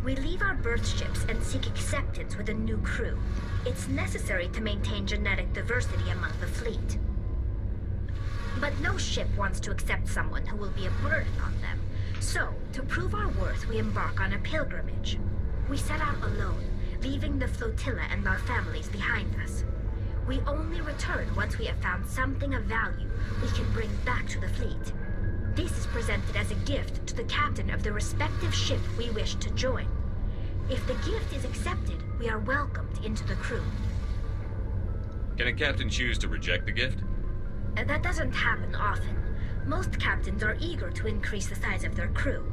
we leave our birth ships and seek acceptance with a new crew. It's necessary to maintain genetic diversity among the fleet. But no ship wants to accept someone who will be a burden on them. So, to prove our worth, we embark on a pilgrimage. We set out alone, leaving the flotilla and our families behind us. We only return once we have found something of value we can bring back to the fleet. This is presented as a gift to the captain of the respective ship we wish to join. If the gift is accepted, we are welcomed into the crew. Can a captain choose to reject the gift? That doesn't happen often. Most captains are eager to increase the size of their crew.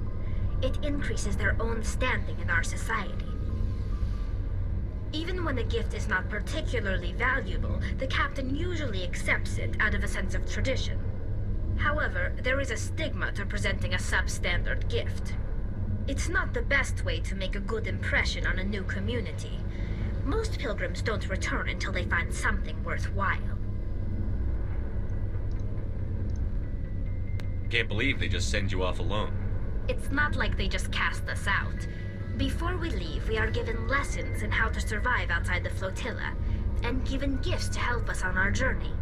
It increases their own standing in our society. Even when a gift is not particularly valuable, the captain usually accepts it out of a sense of tradition. However, there is a stigma to presenting a substandard gift. It's not the best way to make a good impression on a new community. Most pilgrims don't return until they find something worthwhile. Can't believe they just send you off alone. It's not like they just cast us out. Before we leave, we are given lessons in how to survive outside the flotilla, and given gifts to help us on our journey.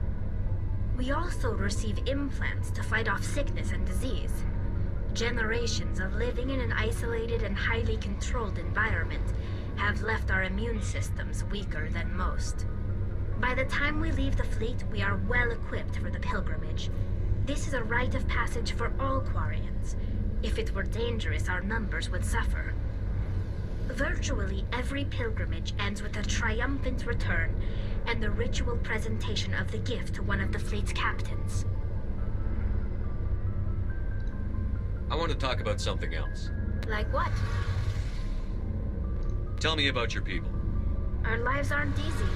We also receive implants to fight off sickness and disease. Generations of living in an isolated and highly controlled environment have left our immune systems weaker than most. By the time we leave the fleet, we are well equipped for the pilgrimage. This is a rite of passage for all Quarians. If it were dangerous, our numbers would suffer. Virtually every pilgrimage ends with a triumphant return and the ritual presentation of the gift to one of the fleet's captains. I want to talk about something else. Like what? Tell me about your people. Our lives aren't easy.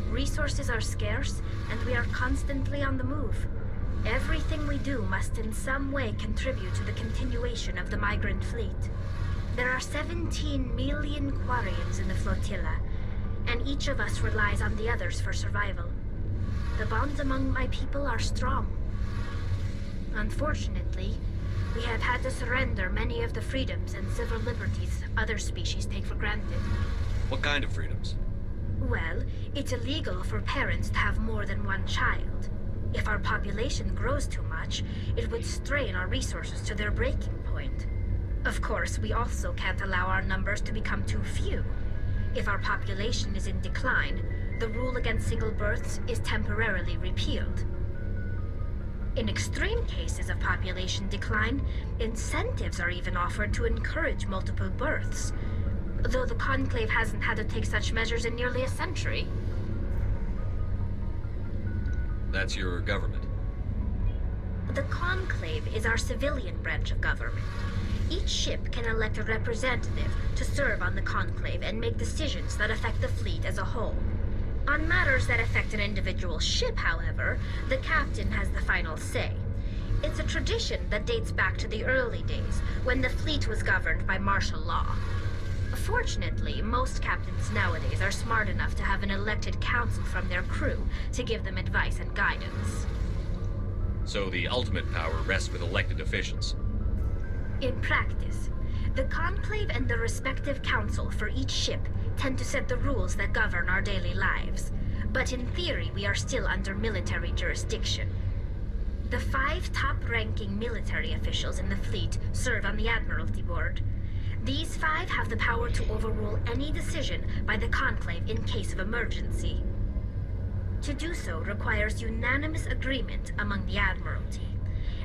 Resources are scarce, and we are constantly on the move. Everything we do must in some way contribute to the continuation of the migrant fleet. There are 17 million Quarians in the flotilla, and each of us relies on the others for survival. The bonds among my people are strong. Unfortunately, we have had to surrender many of the freedoms and civil liberties other species take for granted. What kind of freedoms? Well, it's illegal for parents to have more than one child. If our population grows too much, it would strain our resources to their breaking point. Of course, we also can't allow our numbers to become too few. If our population is in decline, the rule against single births is temporarily repealed. In extreme cases of population decline, incentives are even offered to encourage multiple births, though the Conclave hasn't had to take such measures in nearly a century. That's your government. The Conclave is our civilian branch of government. Each ship can elect a representative to serve on the Conclave and make decisions that affect the fleet as a whole. On matters that affect an individual ship, however, the captain has the final say. It's a tradition that dates back to the early days, when the fleet was governed by martial law. Fortunately, most captains nowadays are smart enough to have an elected council from their crew to give them advice and guidance. So the ultimate power rests with elected officials. In practice, the Conclave and the respective council for each ship tend to set the rules that govern our daily lives. But in theory, we are still under military jurisdiction. The 5 top-ranking military officials in the fleet serve on the Admiralty Board. These 5 have the power to overrule any decision by the Conclave in case of emergency. To do so requires unanimous agreement among the Admiralty,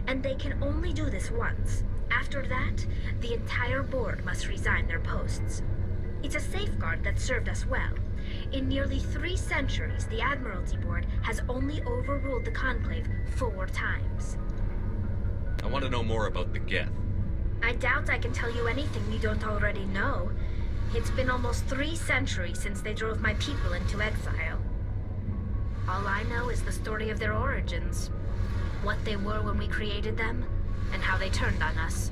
and they can only do this once. After that, the entire board must resign their posts. It's a safeguard that served us well. In nearly 3 centuries, the Admiralty Board has only overruled the Conclave 4 times. I want to know more about the Geth. I doubt I can tell you anything you don't already know. It's been almost 3 centuries since they drove my people into exile. All I know is the story of their origins, what they were when we created them, and how they turned on us.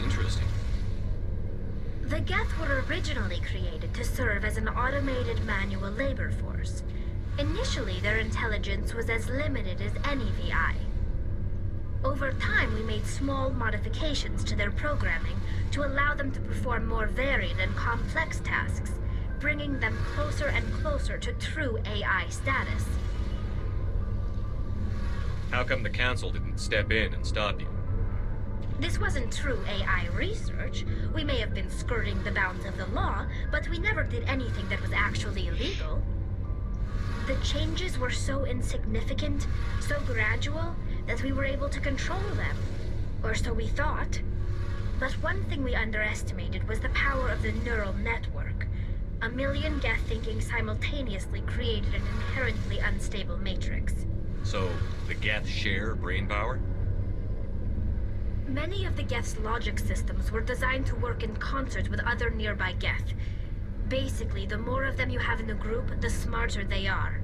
Interesting. The Geth were originally created to serve as an automated manual labor force. Initially, their intelligence was as limited as any VI. Over time, we made small modifications to their programming to allow them to perform more varied and complex tasks, bringing them closer and closer to true AI status. How come the Council didn't step in and stop you? This wasn't true AI research. We may have been skirting the bounds of the law, but we never did anything that was actually illegal. The changes were so insignificant, so gradual, that we were able to control them. Or so we thought. But one thing we underestimated was the power of the neural network. A million Geth thinking simultaneously created an inherently unstable matrix. So, the Geth share brain power? Many of the Geth's logic systems were designed to work in concert with other nearby Geth. Basically, the more of them you have in the group, the smarter they are.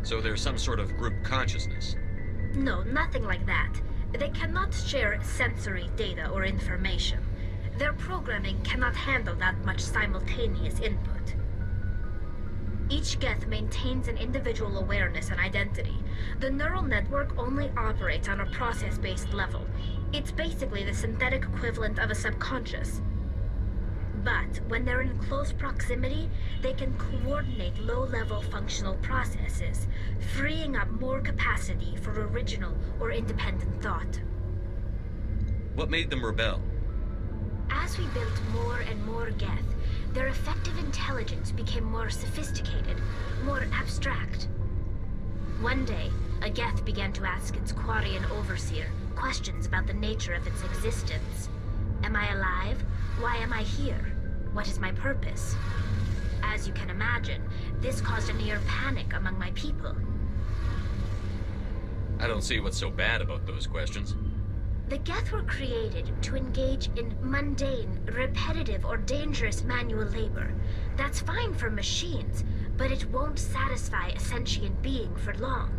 So there's some sort of group consciousness? No, nothing like that. They cannot share sensory data or information. Their programming cannot handle that much simultaneous input. Each Geth maintains an individual awareness and identity. The neural network only operates on a process-based level. It's basically the synthetic equivalent of a subconscious. But when they're in close proximity, they can coordinate low-level functional processes, freeing up more capacity for original or independent thought. What made them rebel? As we built more and more Geth, their effective intelligence became more sophisticated, more abstract. One day, a Geth began to ask its Quarian overseer questions about the nature of its existence. Am I alive? Why am I here? What is my purpose? As you can imagine, this caused a near panic among my people. I don't see what's so bad about those questions. The Geth were created to engage in mundane, repetitive, or dangerous manual labor. That's fine for machines, but it won't satisfy a sentient being for long.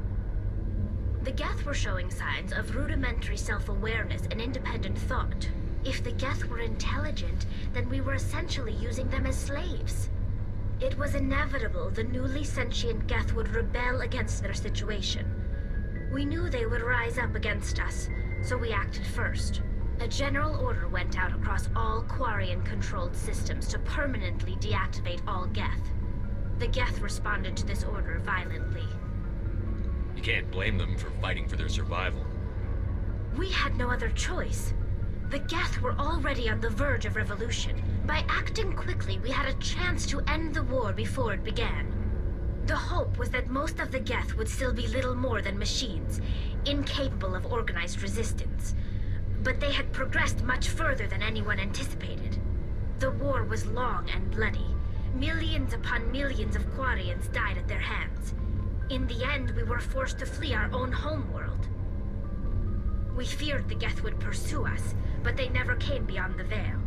The Geth were showing signs of rudimentary self-awareness and independent thought. If the Geth were intelligent, then we were essentially using them as slaves. It was inevitable the newly sentient Geth would rebel against their situation. We knew they would rise up against us, so we acted first. A general order went out across all Quarian-controlled systems to permanently deactivate all Geth. The Geth responded to this order violently. You can't blame them for fighting for their survival. We had no other choice. The Geth were already on the verge of revolution. By acting quickly, we had a chance to end the war before it began. The hope was that most of the Geth would still be little more than machines, incapable of organized resistance. But they had progressed much further than anyone anticipated. The war was long and bloody. Millions upon millions of Quarians died at their hands. In the end, we were forced to flee our own homeworld. We feared the Geth would pursue us, but they never came beyond the Veil.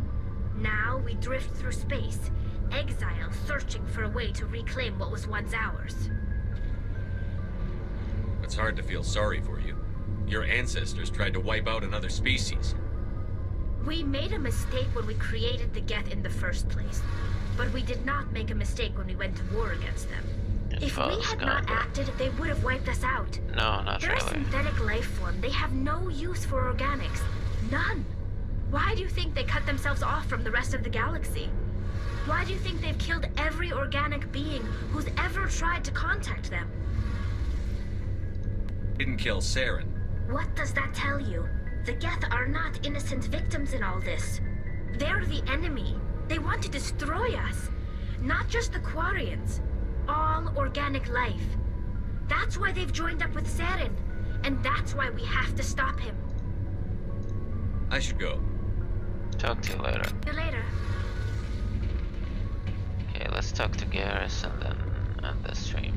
Now we drift through space, exile, searching for a way to reclaim what was once ours. It's hard to feel sorry for you. Your ancestors tried to wipe out another species. We made a mistake when we created the Geth in the first place. But we did not make a mistake when we went to war against them. If we had not acted, they would have wiped us out. No, not They're a really. synthetic life form. They have no use for organics. None. Why do you think they cut themselves off from the rest of the galaxy? Why do you think they've killed every organic being who's ever tried to contact them? Didn't kill Saren. What does that tell you? The Geth are not innocent victims in all this. They're the enemy. They want to destroy us. Not just the Quarians. All organic life. That's why they've joined up with Saren. And that's why we have to stop him. I should go. Talk to you later. See you later. Okay, let's talk to Garrus and then end the stream.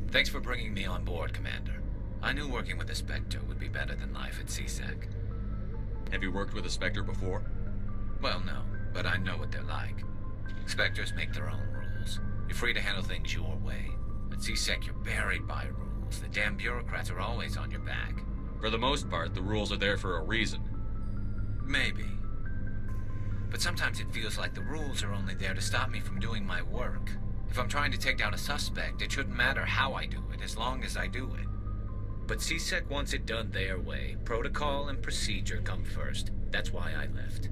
Thanks for bringing me on board, Commander. I knew working with a Spectre would be better than life at CSEC. Have you worked with a Spectre before? Well, no, but I know what they're like. Spectres make their own rules. You're free to handle things your way. At CSEC, you're buried by rules. The damn bureaucrats are always on your back. For the most part, the rules are there for a reason. Maybe. But sometimes it feels like the rules are only there to stop me from doing my work. If I'm trying to take down a suspect, it shouldn't matter how I do it, as long as I do it. But CSEC wants it done their way. Protocol and procedure come first. That's why I left.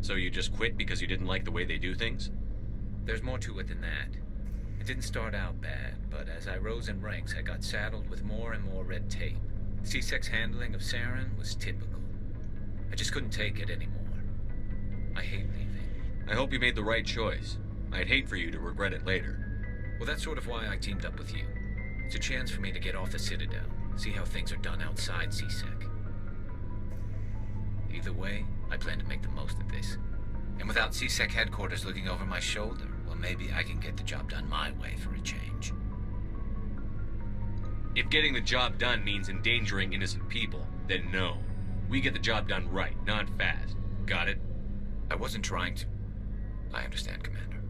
So you just quit because you didn't like the way they do things? There's more to it than that. It didn't start out bad, but as I rose in ranks, I got saddled with more and more red tape. CSEC's handling of Saren was typical. I just couldn't take it anymore. I hate leaving. I hope you made the right choice. I'd hate for you to regret it later. Well, that's sort of why I teamed up with you. It's a chance for me to get off the Citadel, see how things are done outside CSEC. Either way, I plan to make the most of this. And without CSEC headquarters looking over my shoulder, well, maybe I can get the job done my way for a change. If getting the job done means endangering innocent people, then no. We get the job done right, not fast. Got it? I wasn't trying to. I understand, Commander.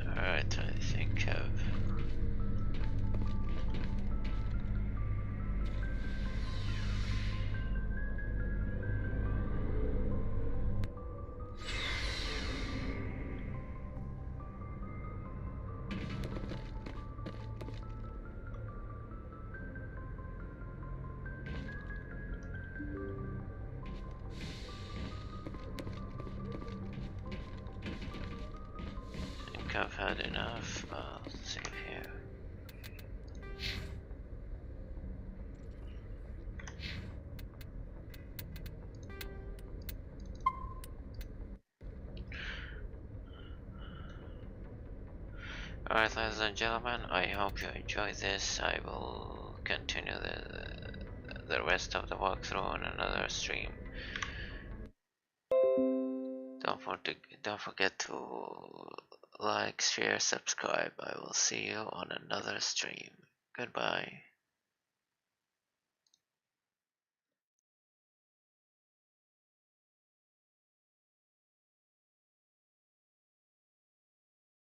Alright, I think I've had enough. Let's see here. Alright, ladies and gentlemen, I hope you enjoyed this. I will continue the rest of the walkthrough on another stream. Don't forget to like, share, subscribe. I will see you on another stream. Goodbye.